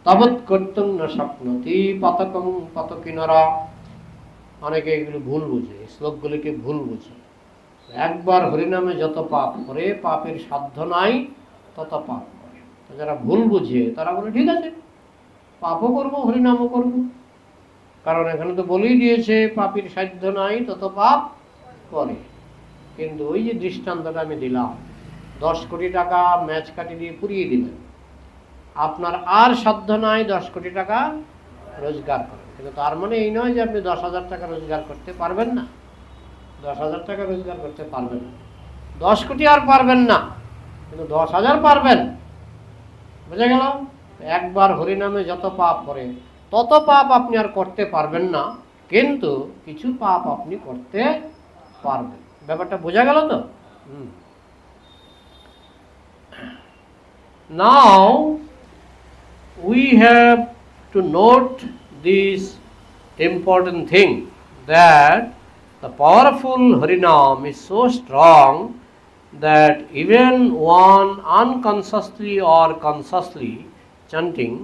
তাবৎ কর্তুং না শক্নতি পাতকং পাতকিনরা। অনেকে এগুলো ভুল বুঝে, শ্লোকগুলিকে ভুল বুঝে। একবার হরিনামে যত পাপ করে, পাপের সাধ্য নাই তত পাপ করে। যারা ভুল বুঝে তারা বলে ঠিক আছে, পাপও করব হরিনামও করব, কারণ এখানে তো বলেই দিয়েছে পাপের সাধ্য নাই তত পাপ করে। কিন্তু ওই যে দৃষ্টান্তটা আমি দিলাম, 10 কোটি টাকা ম্যাচ কাটি দিয়ে পুড়িয়ে দিলেন, আপনার আর সাধ্য নাই 10 কোটি টাকা রোজগার করেন, কিন্তু তার মানে এই নয় যে আপনি 10,000 টাকা রোজগার করতে পারবেন না। 10,000 টাকা রোজগার করতে পারবেন না, 10 কোটি আর পারবেন না, কিন্তু 10,000 পারবেন। বুঝা গেল? একবার হরিনামে যত পাপ করে তত পাপ আপনি আর করতে পারবেন না, কিন্তু কিছু পাপ আপনি করতে পারবেন। ব্যাপারটা বোঝা গেল তো? নাও we have to note this important thing, that the powerful Harinam is so strong that even one unconsciously or consciously chanting,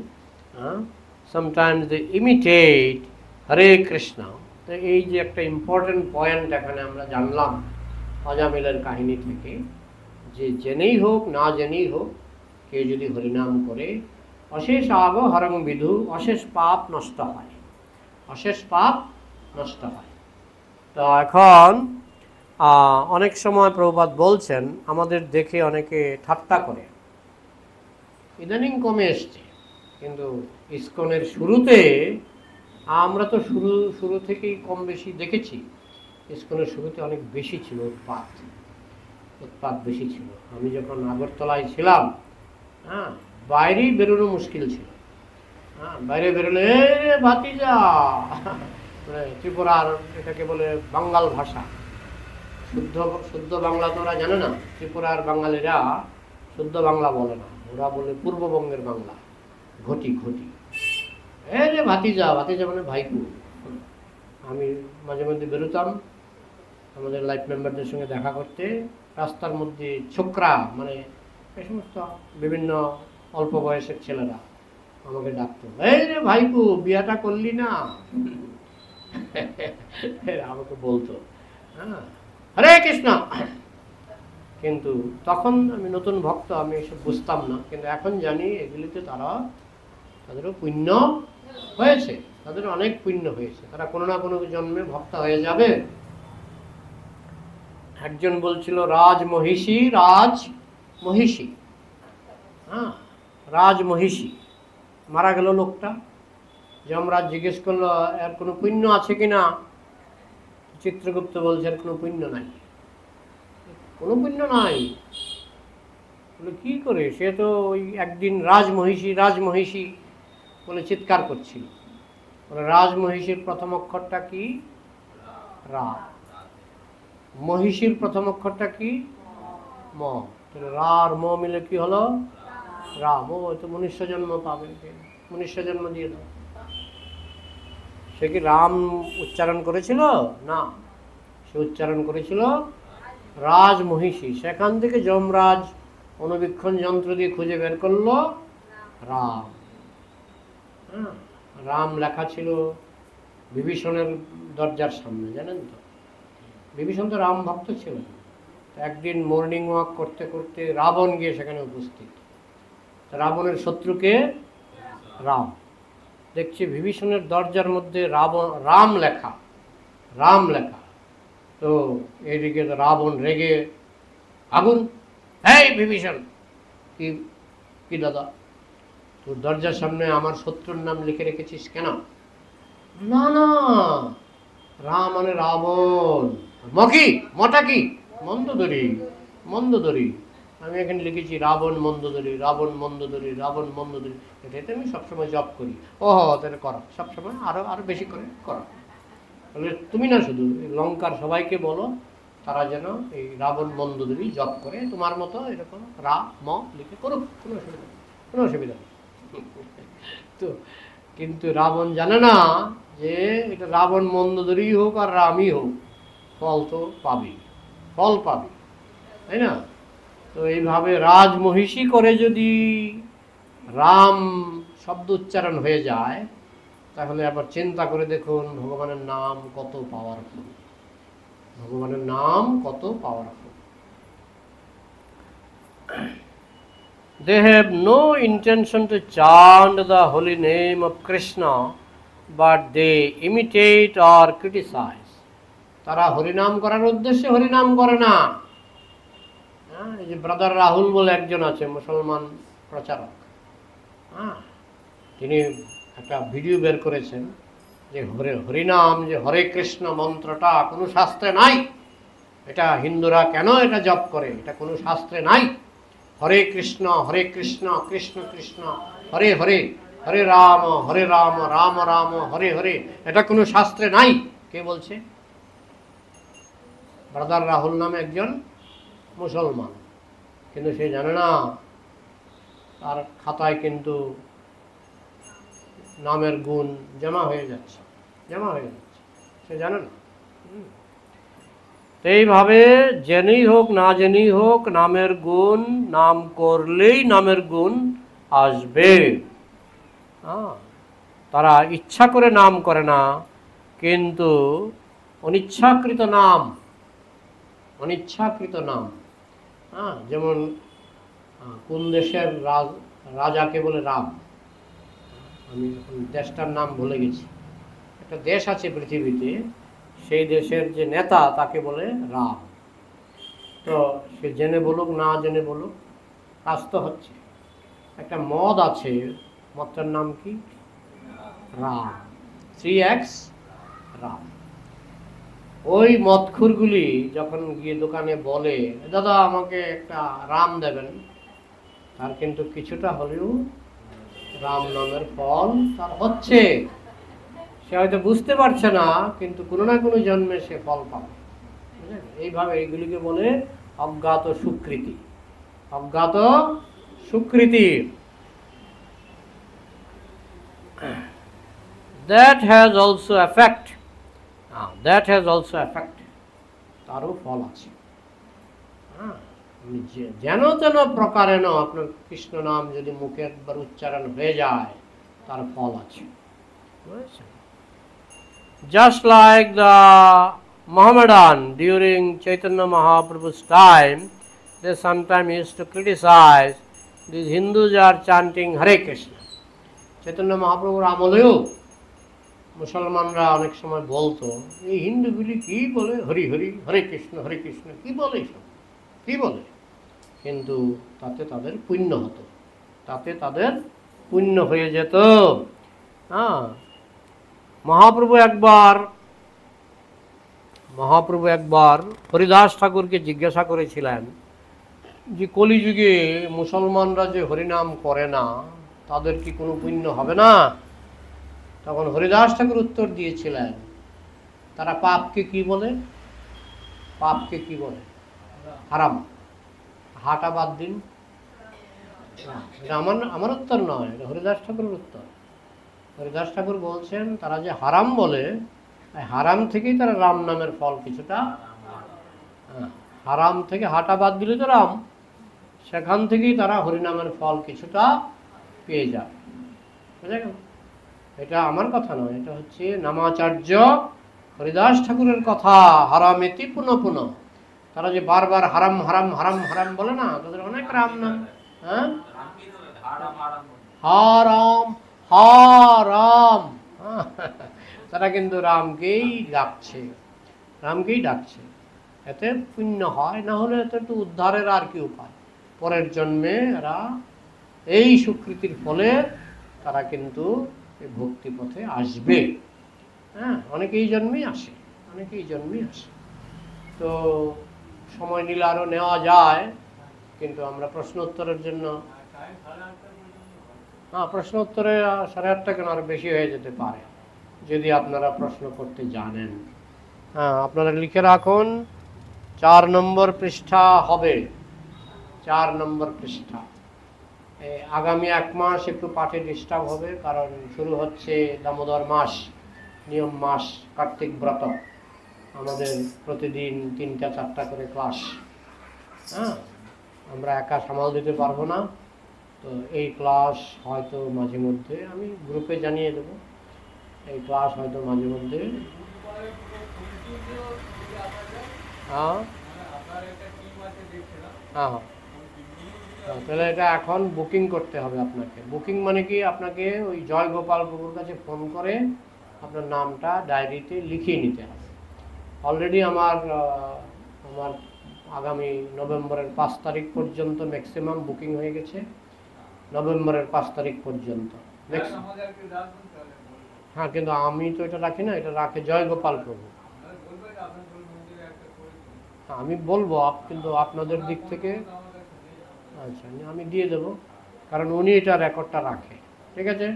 sometimes they imitate Hare Krishna. তো এই যে একটা ইম্পর্টেন্ট পয়েন্ট এখানে আমরা জানলাম অজামিলের কাহিনী থেকে, যে জেনেই হোক না জেনেই হোক কেউ যদি হরিনাম করে অশেষ আগ হরং বিধু, অশেষ পাপ নষ্ট হয়, অশেষ পাপ নষ্ট হয়। তো এখন অনেক সময় প্রভুপাদ বলছেন আমাদের দেখে অনেকে ঠাট্টা করে, ইদানিং কমে এসছে, কিন্তু ইসকনের শুরুতে আমরা তো শুরু থেকেই কম বেশি দেখেছি, ইসকনের শুরুতে অনেক বেশি ছিল উৎপাত বেশি ছিল। আমি যখন আগরতলায় ছিলাম, বাইরেই বেরোনো মুশকিল ছিল। বাইরে বেরোলে ভাতিজা, মানে ত্রিপুরার এটাকে বলে বাঙ্গাল ভাষা, শুদ্ধ বাংলা তো ওরা জানে না। ত্রিপুরার বাঙালিরা শুদ্ধ বাংলা বলে না, ওরা বলে পূর্ববঙ্গের বাংলা, ঘটি। এই রে ভাতিজা মানে ভাইপু। আমি মাঝে মধ্যে বেরোতাম আমাদের লাইফ মেম্বারদের সঙ্গে দেখা করতে, রাস্তার মধ্যে ছোকরা, মানে এই সমস্ত বিভিন্ন অল্প বয়সের ছেলেরা আমাকে ডাকতো, এই রে ভাইপু বিয়াটা করলি না, আমাকে বলতো হরে কৃষ্ণ। কিন্তু তখন আমি নতুন ভক্ত, আমি এসব বুঝতাম না, কিন্তু এখন জানি এগুলিতে তাদেরও পুণ্য হয়েছে, তাদের অনেক পুণ্য হয়েছে, তারা কোনো না কোনো জন্মে ভক্ত হয়ে যাবে। একজন বলছিল রাজমহিষী মারা গেল লোকটা, যমরাজ জিজ্ঞেস করলো এর কোনো পুণ্য আছে কিনা, চিত্রগুপ্ত বলছে এর কোনো পুণ্য নাই, কোনো পুণ্য নাই। বলে কি করে, সে তো ওই একদিন রাজমহিষী বলে চিৎকার করছিল। বলে রাজমহিষীর প্রথম অক্ষরটা কি? রা। মহিষীর প্রথম অক্ষরটা কি? ম। রা আর ম মিলে কি হলো? রাম। ও তো মনুষ্য জন্ম পাবে, মনুষ্য জন্ম দিয়ে দাও। সে কি রাম উচ্চারণ করেছিল? না, সে উচ্চারণ করেছিল রাজমহিষী। সেখান থেকে যমরাজ অনুবীক্ষণ যন্ত্র দিয়ে খুঁজে বের করলো রাম। রাম লেখা ছিল বিভীষণের দরজার সামনে, জানেন তো? বিভীষণ তো রাম ভক্ত ছিল। একদিন মর্নিং ওয়াক করতে করতে রাবণ গিয়ে সেখানে উপস্থিত। রাবণের শত্রুকে রাম দেখছি বিভীষণের দরজার মধ্যে রাম লেখা। তো এইদিকে রাবণ রেগে আগুন, এই বিভীষণ, কি দাদা তোর দরজার সামনে আমার শত্রুর নাম লিখে রেখেছিস কেন? না রাম মানে রাবণ। মটা কি? মন্দোদরি। আমি এখানে লিখেছি রাবণ মন্দোদরি। এটাতে আমি সবসময় জপ করি। তাহলে করো সবসময়, আরো বেশি করে করো। তাহলে তুমি না, শুধু লঙ্কার সবাইকে বলো তারা যেন এই রাবণ মন্দোদরি জপ করে, তোমার মতো এরকম ম লিখে করুক, কোনো অসুবিধা নেই। তো কিন্তু রাবণ জানে না যে এটা রাবণ মন্দোদরি হোক আর রামই হোক, ফল তো পাবি, তাই না? তো এইভাবে রাজমহিষী করে যদি রাম শব্দ উচ্চারণ হয়ে যায়, তাহলে আবার চিন্তা করে দেখুন ভগবানের নাম কত পাওয়ারফুল। ভগবানের নাম কত powerful. They have no intention to chant the holy name of Krishna, but they imitate or criticize. তারা হরিনাম করার উদ্দেশ্যে হরিনাম করে না। এই যে ব্রাদার রাহুল বলে একজন আছে, মুসলমান প্রচারক, তিনি একটা ভিডিও বের করেছেন যে হরিনাম, যে হরে কৃষ্ণ মন্ত্রটা কোনো শাস্ত্রে নাই, এটা হিন্দুরা কেন এটা জপ করে, এটা কোনো শাস্ত্রে নাই। হরে কৃষ্ণ কৃষ্ণ কৃষ্ণ হরে হরে, হরে রাম রাম রাম হরে হরে, এটা কোনো শাস্ত্রে নাই। কে বলছে? ব্রাদার রাহুল নামে একজন মুসলমান, কিন্তু সে জানে না তার খাতায় কিন্তু নামের গুণ জমা হয়ে যাচ্ছে, সে জানে না। এইভাবে জেনেই হোক না জেনেই হোক নামের গুণ, নাম করলেই নামের গুণ আসবে। তারা ইচ্ছা করে নাম করে না, কিন্তু অনিচ্ছাকৃত নাম, যেমন কোন দেশের রাজাকে বলে রাম, আমি এখন দেশটার নাম ভুলে গেছি, একটা দেশ আছে পৃথিবীতে, সেই দেশের যে নেতা তাকে বলে রাম। তো সে জেনে বলুক না জেনে বলুক, কাজ তো হচ্ছে। একটা মদ আছে, মদটার নাম কি? রাম, 3x রাম। ওই মদখুরগুলি যখন গিয়ে দোকানে বলে, দাদা আমাকে একটা রাম দেবেন, তার কিন্তু কিছুটা হলেও রাম নামের ফল তার হচ্ছে। সে হয়তো বুঝতে পারছে না, কিন্তু কোনো না কোনো জন্মে সে ফল পাবে। এইভাবে এইগুলিকে বলে অজ্ঞাত সুকৃতি, অজ্ঞাত সুকৃতি। That has also effect. তারও ফল আছে। যেন তেন প্রকারেণ আপনার কৃষ্ণ নাম যদি মুখে একবার উচ্চারণ হয়ে যায়, তার ফল আছে। Just like the Mohammedan during Chaitanya Mahaprabhu's time, they sometimes used to criticize these Hindus are chanting Hare Krishna. Chaitanya Mahaprabhuর আমলেও মুসলমানরা অনেক সময় বলতো, এই হিন্দুগুলি কি বলে, হরি হরি হরে কৃষ্ণ কি বলে, কি বলে। কিন্তু তাতে তাদের পুণ্য হতো, তাতে তাদের পুণ্য হয়ে যেত। মহাপ্রভু একবার হরিদাস ঠাকুরকে জিজ্ঞাসা করেছিলেন যে কলিযুগে মুসলমানরা যে হরিনাম করে না, তাদের কি কোনো পুণ্য হবে না? তখন হরিদাস ঠাকুর উত্তর দিয়েছিলেন, তারা পাপকে কি বলে? হারাম। হাটা বাদ দিন। এটা আমার উত্তর নয়, এটা হরিদাস ঠাকুরের উত্তর। হরিদাস ঠাকুর বলছেন, তারা যে হারাম বলে, হারাম থেকেই তারা রাম নামের ফল কিছুটা, হারাম থেকে হাটা বাদ দিলে তো রাম, সেখান থেকেই তারা হরিনামের ফল কিছুটা পেয়ে যায়। বুঝা গেল? এটা আমার কথা নয়, এটা হচ্ছে নামাচার্য হরিদাস ঠাকুরের কথা। হারামেতি পুনঃ পুনঃ, তারা যে বারবার হারাম হারাম হারাম হারাম বলে না, তাদের অনেক রাম নাম। হারাম হারাম, তারা কিন্তু রামকেই ডাকছে। এতে পুণ্য হয়, না হলে এতে একটু উদ্ধারের আর কি উপায়? পরের জন্মে এরা এই সুকৃতির ফলে তারা কিন্তু ভক্তি পথে আসবে। অনেকেই জন্মেই আসে। তো সময় নিলে আরো নেওয়া যায়, কিন্তু আমরা প্রশ্ন উত্তরের জন্য, প্রশ্ন উত্তরে 8:30 কেন আরো বেশি হয়ে যেতে পারে যদি আপনারা প্রশ্ন করতে জানেন। আপনারা লিখে রাখুন, 4 নম্বর পৃষ্ঠা হবে, 4 নম্বর পৃষ্ঠা। আগামী 1 মাস একটু পাঠে ডিস্টার্ব হবে, কারণ শুরু হচ্ছে দামোদর মাস, নিয়ম মাস, কার্তিক ব্রত। আমাদের প্রতিদিন 3টা-4টা করে ক্লাস। আমরা একা সামাল দিতে পারবো না, তো এই ক্লাস হয়তো মাঝে মধ্যে আমি গ্রুপে জানিয়ে দেব, এই ক্লাস হয়তো মাঝে মধ্যে হ্যাঁ হ্যাঁ হ্যাঁ, তাহলে এটা এখন বুকিং করতে হবে আপনাকে। বুকিং মানে কি, আপনাকে ওই জয়গোপাল বাবুর কাছে ফোন করে আপনার নামটা ডায়েরিতে লিখিয়ে নিতে হবে। অলরেডি আমার আগামী নভেম্বরের 5 তারিখ পর্যন্ত ম্যাক্সিমাম বুকিং হয়ে গেছে। নভেম্বরের 5 তারিখ পর্যন্ত। হ্যাঁ, কিন্তু আমি তো এটা রাখি না, এটা রাখে জয়গোপাল প্রভু। হ্যাঁ, আমি বলবো, কিন্তু আপনাদের দিক থেকে আচ্ছা আমি দিয়ে দেবো, কারণ উনি এটা রেকর্ডটা রাখে। ঠিক আছে,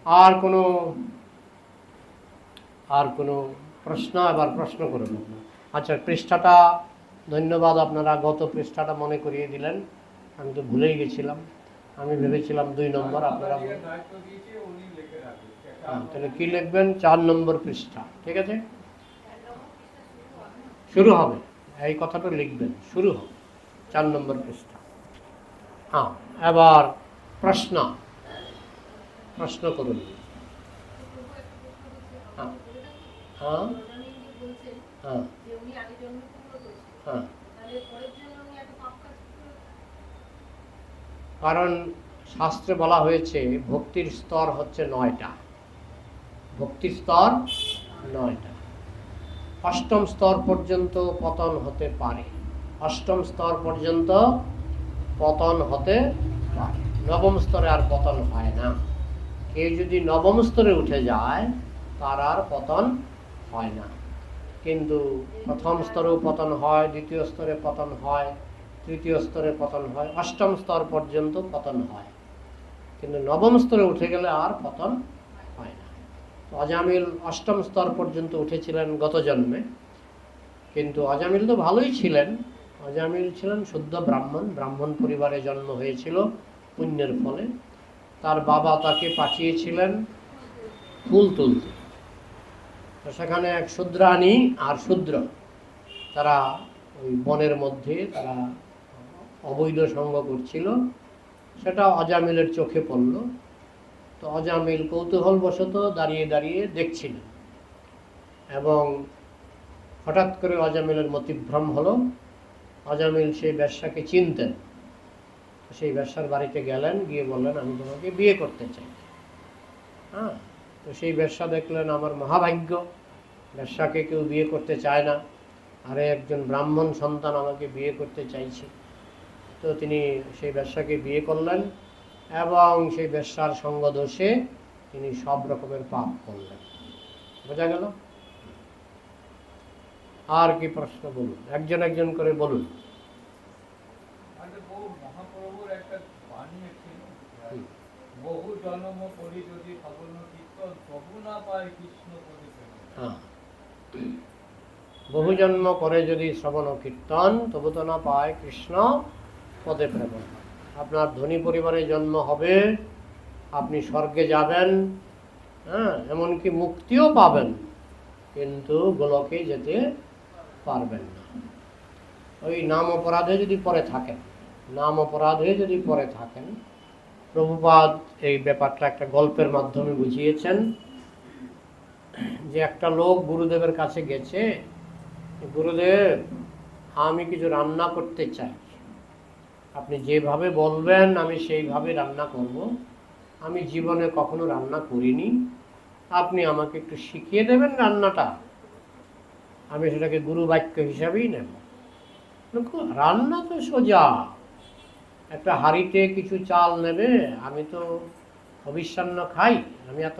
আর কোনো প্রশ্ন? এবার প্রশ্ন করুন। আচ্ছা, পৃষ্ঠাটা ধন্যবাদ, আপনারা গত পৃষ্ঠাটা মনে করিয়ে দিলেন, আমি তো ভুলেই গেছিলাম। আমি ভেবেছিলাম 2 নম্বর, আপনারা হ্যাঁ, তাহলে কি লিখবেন? 4 নম্বর পৃষ্ঠা। ঠিক আছে, শুরু হবে, এই কথাটা লিখবেন, শুরু হবে 4 নম্বর পৃষ্ঠা। হ্যাঁ, এবার প্রশ্ন করুন। হ্যাঁ হ্যাঁ হ্যাঁ হ্যাঁ, কারণ শাস্ত্রে বলা হয়েছে ভক্তির স্তর হচ্ছে 9টা। ভক্তির স্তর 9টা। 8ম স্তর পর্যন্ত পতন হতে পারে, 8ম স্তর পর্যন্ত পতন হতে পারে, 9ম স্তরে আর পতন হয় না। কেউ যদি 9ম স্তরে উঠে যায় তার আর পতন হয় না। কিন্তু 1ম স্তরেও পতন হয়, 2য় স্তরে পতন হয়, 3য় স্তরে পতন হয়, 8ম স্তর পর্যন্ত পতন হয়, কিন্তু 9ম স্তরে উঠে গেলে আর পতন হয় না। অজামিল 8ম স্তর পর্যন্ত উঠেছিলেন গত জন্মে, কিন্তু অজামিল তো ভালোই ছিলেন। অজামিল ছিলেন শুদ্ধ ব্রাহ্মণ পরিবারে জন্ম হয়েছিল পুণ্যের ফলে। তার বাবা তাকে পাঠিয়েছিলেন ফুল তুলতে। তো সেখানে এক শূদ্রাণী আর শূদ্র, তারা ওই বনের মধ্যে তারা অবৈধ সঙ্গ করছিল, সেটা অজামিলের চোখে পড়ল। তো অজামিল কৌতূহলবশত দাঁড়িয়ে দাঁড়িয়ে দেখছিলেন, এবং হঠাৎ করে অজামিলের মতিভ্রম হলো। অজামিল সেই বেশ্যাকে চিনতেন। সেই বেশ্যার বাড়িতে গেলেন, গিয়ে বললেন আমি তোমাকে বিয়ে করতে চাই। হ্যাঁ, তো সেই বেশ্যা দেখলেন আমার মহাভাগ্য, বেশ্যাকে কেউ বিয়ে করতে চায় না, আরে একজন ব্রাহ্মণ সন্তান আমাকে বিয়ে করতে চাইছে। তো তিনি সেই বেশ্যাকে বিয়ে করলেন, এবং সেই বেশ্যার সঙ্গ দোষে তিনি সব রকমের পাপ করলেন। বোঝা গেল? আর কি প্রশ্ন বলুন, একজন একজন করে বলুন। মহাপ্রভুর একটা বাণী ছিল, বহু জন্ম করি যদি শ্রবণ কীর্তন তবু না পায় কৃষ্ণ পদে প্রেম। হ্যাঁ, বহু জন্ম করে যদি শ্রবণ কীর্তন তবু তো না পায় কৃষ্ণ পদে প্রেম। আপনার ধনী পরিবারে জন্ম হবে, আপনি স্বর্গে যাবেন, হ্যাঁ, এমনকি মুক্তিও পাবেন, কিন্তু গোলকে যেতে পারবেন না। ওই নাম অপরাধে যদি পড়ে থাকেন, প্রভুপাদ এই ব্যাপারটা একটা গল্পের মাধ্যমে বুঝিয়েছেন। যে একটা লোক গুরুদেবের কাছে গেছে, গুরুদেব আমি কিছু রান্না করতে চাই, আপনি যেভাবে বলবেন আমি সেইভাবে রান্না করব, আমি জীবনে কখনো রান্না করিনি, আপনি আমাকে একটু শিখিয়ে দেবেন রান্নাটা, আমি সেটাকে গুরু বাক্য হিসাবেই নেব। রান্না তো সোজা, একটা হাঁড়িতে কিছু চাল নেবে, আমি তো হবিষ্যান্ন খাই, আমি এত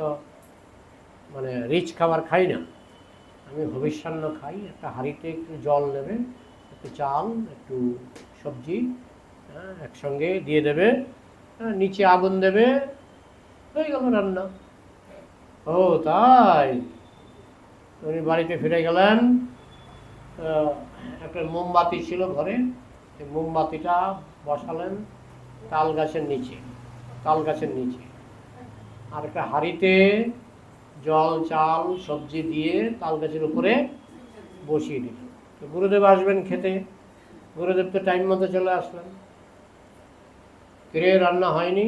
রিচ খাবার খাই না, আমি হবিষ্যান্ন খাই। একটা হাঁড়িতে একটু জল নেবে, একটু চাল, একটু সবজি, একসঙ্গে দিয়ে দেবে, নিচে আগুন দেবে, হয়ে গেল রান্না। ও তাই? উনি বাড়িতে ফিরে গেলেন। একটা মোমবাতি ছিল ঘরে, সেই মোমবাতিটা বসালেন তাল গাছের নিচে, আর একটা হাঁড়িতে জল চাল সবজি দিয়ে তাল গাছের উপরে বসিয়ে দিলেন। তো গুরুদেব আসবেন খেতে, গুরুদেব তো টাইম মতো চলে আসলেন। ফিরে রান্না হয়নি,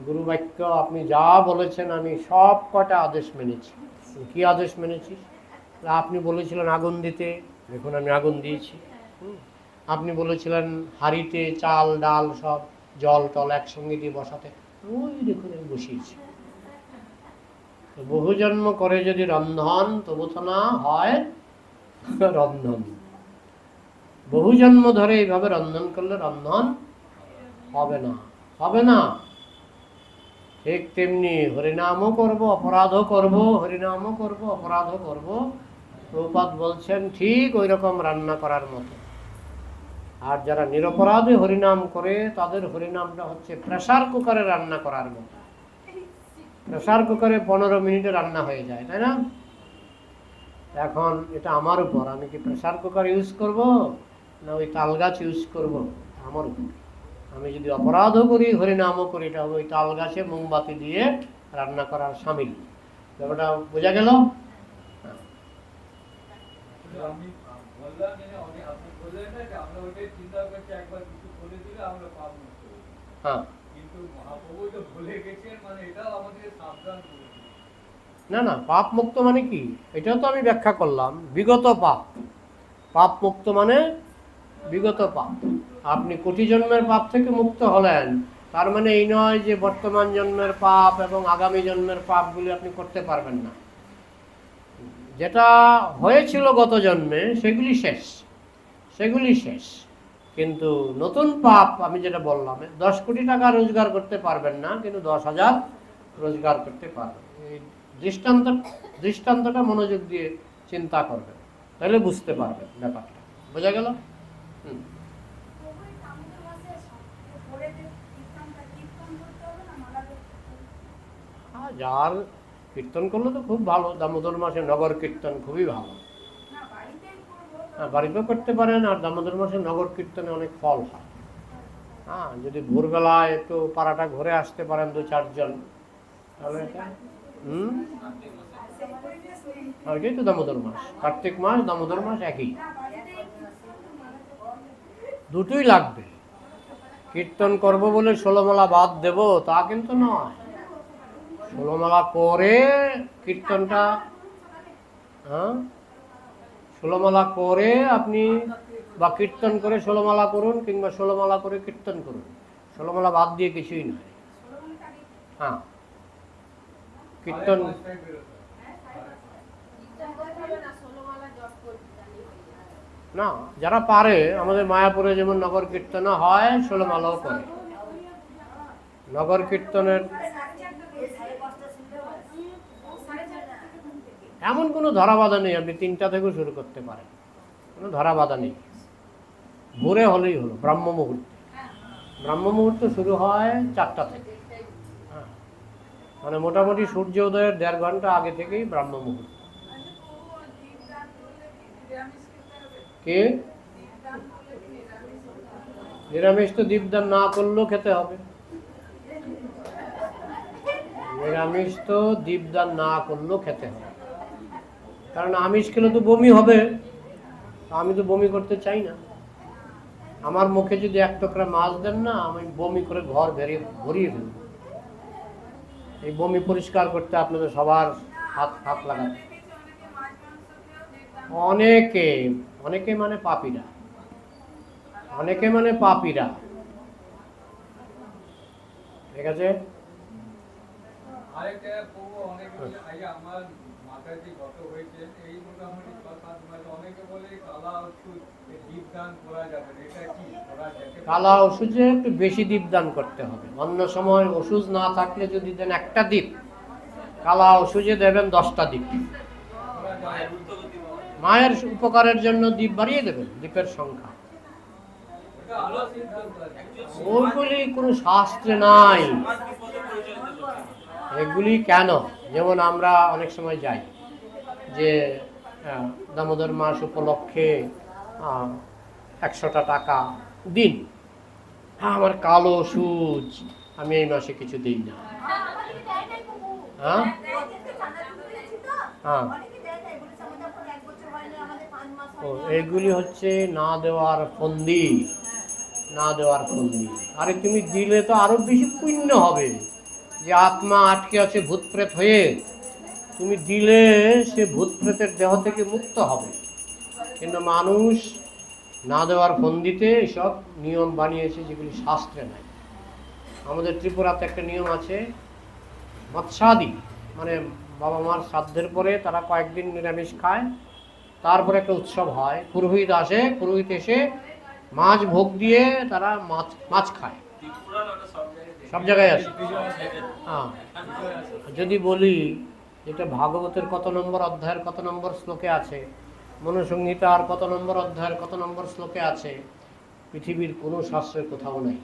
গুরু বাক্য আপনি যা বলেছেন আমি সব কটা আদেশ মেনেছি। কি আদেশ মেনেছি? আপনি বলেছিলেন আগুন দিতে, দেখুন আমি আগুন দিয়েছি। আপনি বলেছিলেন হাঁড়িতে চাল ডাল সব জল টল একসঙ্গে দিয়ে বসাতে, ওই দেখুন আমি বসিয়েছি। তো বহু জন্ম করে যদি রন্ধন, তবু তো না হয় রন্ধন। বহু জন্ম ধরে এইভাবে রন্ধন করলে রন্ধন হবে না, হবে না। ঠিক তেমনি হরিনামও করব, অপরাধও করব, হরিনামও করব, অপরাধও করব। প্রভুপাদ বলছেন ঠিক ওই রকম রান্না করার মতো। আর যারা নিরপরাধে হরিনাম করে তাদের হরিনামটা হচ্ছে প্রেসার কুকারে রান্না করার মতো। প্রেসার কুকারে 15 মিনিটে রান্না হয়ে যায়, তাই না? এখন এটা আমার উপর, আমি কি প্রেসার কুকার ইউজ করব না ওই তাল গাছ ইউজ করব, আমার উপর। আমি যদি অপরাধও করি হরিনামও করি, এটা ওই তাল গাছে মোমবাতি দিয়ে রান্না করার সামিল। ব্যাপারটা বোঝা গেল? আমি বললাম যে আপনি বললেন না যে আমরা ওইটাই চিন্তা করছি একবার কিছু বলে দিলে আমরা পাপ মুক্ত হবো। হ্যাঁ, কিন্তু মহাপ্রভু তো ভুলে গেছেন, মানে এটাও আমাদের সাবধান করে দিন। না না, পাপ মুক্ত মানে কি এটাও তো আমি ব্যাখ্যা করলাম। বিগত পাপ, পাপ মুক্ত মানে বিগত পাপ। আপনি কোটি জন্মের পাপ থেকে মুক্ত হলেন, তার মানে এই নয় যে বর্তমান জন্মের পাপ এবং আগামী জন্মের পাপগুলি আপনি করতে পারবেন না। যেটা হয়েছিল গত জন্মে সেগুলি শেষ, সেগুলি শেষ। কিন্তু নতুন পাপ, আমি যেটা বললাম, 10 কোটি টাকা রোজগার করতে পারবেন না, কিন্তু 10,000 রোজগার করতে পারবেন। এই দৃষ্টান্তটা মনোযোগ দিয়ে চিন্তা করবেন, তাহলে বুঝতে পারবেন ব্যাপারটা। বোঝা গেল? যার কীর্তন করলে তো খুব ভালো, দামোদর মাসে নগর কীর্তন খুবই ভালো। হ্যাঁ, বাড়িতেও করতে পারেন। আর দামোদর মাসে নগর কীর্তনে অনেক ফল হয়। হ্যাঁ, যদি ভোরবেলায় একটু পাড়াটা ঘুরে আসতে পারেন 2-4 জন, তাহলে এটা ওইটাই তো দামোদর মাস। কার্তিক মাস, দামোদর মাস একই, দুটোই লাগবে। কীর্তন করব বলে 16 মালা বাদ দেব তা কিন্তু নয়। 16 মালা করে কীর্তনটা, হ্যাঁ 16 মালা করে আপনি বা কীর্তন করে 16 মালা করুন, কিংবা 16 মালা করে কীর্তন করুন। 16 মালা বাদ দিয়ে কিছুই নয়। হ্যাঁ, কীর্তন না, যারা পারে, আমাদের মায়াপুরে যেমন নগর কীর্তন হয় 16 মালাও করে। নগর কীর্তনের এমন কোনো ধরাবাধা নেই, আপনি 3টা থেকেও শুরু করতে পারেন, কোনো ধরাবাধা নেই। ভোরে হলেই হলো, ব্রাহ্ম মুহূর্তে। ব্রাহ্ম মুহূর্ত শুরু হয় 4টা থেকে। হ্যাঁ, মানে মোটামুটি সূর্য উদয়ের 1.5 ঘন্টা আগে থেকেই ব্রাহ্ম মুহূর্ত। কে নিরামিষ তো দীপদান না করলেও খেতে হবে। নিরামিষ তো দীপদান না করলেও খেতে হবে, কারণ আমিষ খেলে তো বমি হবে। আমি তো বমি করতে চাই না। আমার মুখে যদি 1 টুকরা মাছ দেন না, আমি বমি করে ঘর ভরিয়ে ফেলব। এই বমি পরিষ্কার করতে আপনাদের সবার হাত লাগাতে। অনেকে মানে পাপীরা, অনেকে মানে পাপীরা, ঠিক আছে? আরেকটা প্রভু অনেকে আমার মাথায় যে গত হয়েছে এই মোটামুটি 6-7 মাস, অনেকে বলে কালা ওষুধ দীপদান করা যাবে, এটা কি করা যাবে? কালা ওষুধে একটু বেশি দীপদান করতে হবে। অন্য সময় ওষুধ না থাকলে যদি দেন 1টা দ্বীপ, কালা ওষুধে দেবেন 10টা দ্বীপ। মায়ের উপকারের জন্য দ্বীপ বাড়িয়ে দেবেন, দ্বীপের সংখ্যা। ওইগুলি কোনো শাস্ত্রে নাই। এগুলি কেন? যেমন আমরা অনেক সময় যাই যে দামোদর মাস উপলক্ষে 100টা টাকা দিন, আমার কালো সুচ, আমি এই মাসে কিছু দিই না। হ্যাঁ হ্যাঁ, এগুলি হচ্ছে না দেওয়ার ফন্দি, না দেওয়ার ফন্দি। আরে তুমি দিলে তো আরো বেশি পুণ্য হবে। যে আত্মা আটকে আছে ভূত প্রেত হয়ে, তুমি দিলে সে ভূত প্রেতের দেহ থেকে মুক্ত হবে। কিন্তু মানুষ না দেওয়ার ফন্দিতে এসব নিয়ম বানিয়েছে যেগুলি শাস্ত্রে নাই। আমাদের ত্রিপুরাতে একটা নিয়ম আছে, মৎস্যাদি, মানে বাবা মার শ্রাদ্ধের পরে তারা কয়েকদিন নিরামিষ খায়, তারপরে একটা উৎসব হয়, পুরোহিত আসে, পুরোহিত এসে মাছ ভোগ দিয়ে তারা মাছ খায়। সব জায়গায় আছে। হ্যাঁ, যদি বলি এটা ভাগবতের কত নম্বর অধ্যায়ের কত নম্বর শ্লোকে আছে, মনুসংহিতার কত নম্বর অধ্যায়ের কত নম্বর শ্লোকে আছে, পৃথিবীর কোনো শাস্ত্রের কোথাও নেই।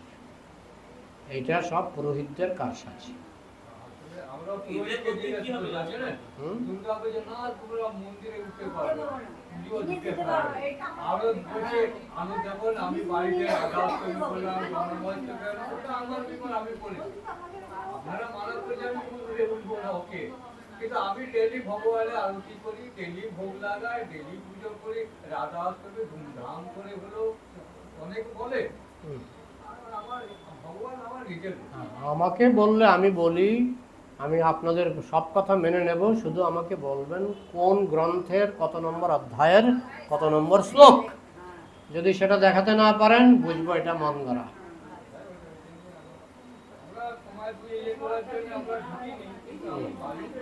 এইটা সব পুরোহিতদের কারসাজি। আমরা পুরোহিতকে জিজ্ঞেস করি, জানেন? দুর্গা পুজো না তোমরা মন্দিরে উঠতে পারবে, পুজো দিতে পারবে। আমরা বলছি আমি যখন আমি বাড়িতে আগাস্তমি করলাম, জন্মাষ্টমী করলাম, ওটা আমার বিপদ, আমি করি। আপনারা মানা করলে আমি মন্দিরে উঠবো না, ওকে, কিন্তু আমি ডেলি ভগবানের আরতি করি, ডেলি ভোগ লাগাই, ডেলি পুজো করি, রাধা অষ্টমী ধুমধাম করে হলো, অনেক বলে। আমার ভগবান আমার নিজের। আমাকে বললে আমি বলি, আমি আপনাদের সব কথা মেনে নেব, শুধু আমাকে বলবেন কোন গ্রন্থের কত নম্বর অধ্যায়ের কত নম্বর শ্লোক। যদি সেটা দেখাতে না পারেন বুঝবো এটা মন গড়া। আমরা সমাজ ইয়ে করার জন্য আমরা ঢুকিনি, কিন্তু আমি বাড়িতে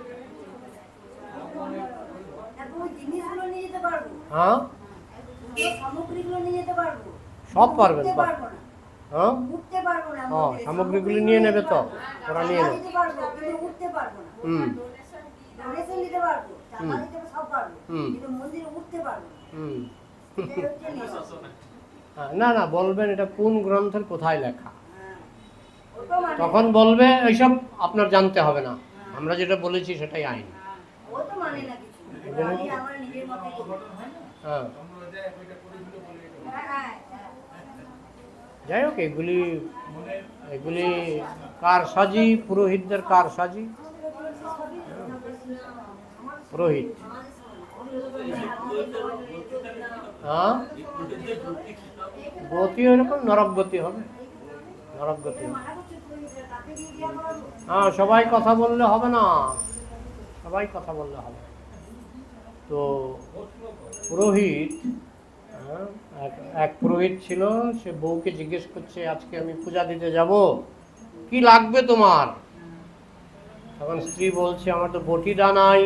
হ্যাঁ, সামগ্রীগুলো নিয়ে যেতে পারবো, সব পারবেন। উঠতে পারবো না, হ্যাঁ, উঠতে পারবো না, ও সামগ্রীগুলি নিয়ে নেবে তো, ওরা নিয়ে নেবে। দিতে পারবো কিন্তু উঠতে পারবো না। ডোনেশন দিতে পারবো, টাকা দিতে সব পারবো, কিন্তু মন্দিরে উঠতে পারবো না। এটাই হচ্ছে নিয়ম। না না, বলবেন এটা কোন গ্রন্থের কোথায় লেখা, ওটা মানে তখন বলবে এইসব আপনার জানতে হবে না, আমরা যেটা বলেছি সেটাই আইন। ও তো মানে না কিছু, আমি আমার নিজের মতে হ্যাঁ, হ্যাঁ, যাই হোক, এগুলি কারসাজি, পুরোহিতদের কারসাজি। পুরোহিত, হ্যাঁ, গতি ওইরকম নরক গতি হবে, নরক গতি হবে। হ্যাঁ, সবাই কথা বললে হবে না, সবাই কথা বললে হবে। তো পুরোহিত, এক পুরোহিত ছিল, সে বউকে জিজ্ঞেস করছে আজকে আমি পূজা দিতে যাব, কি লাগবে তোমার? তখন স্ত্রী বলছে আমার তো বটিদা নাই।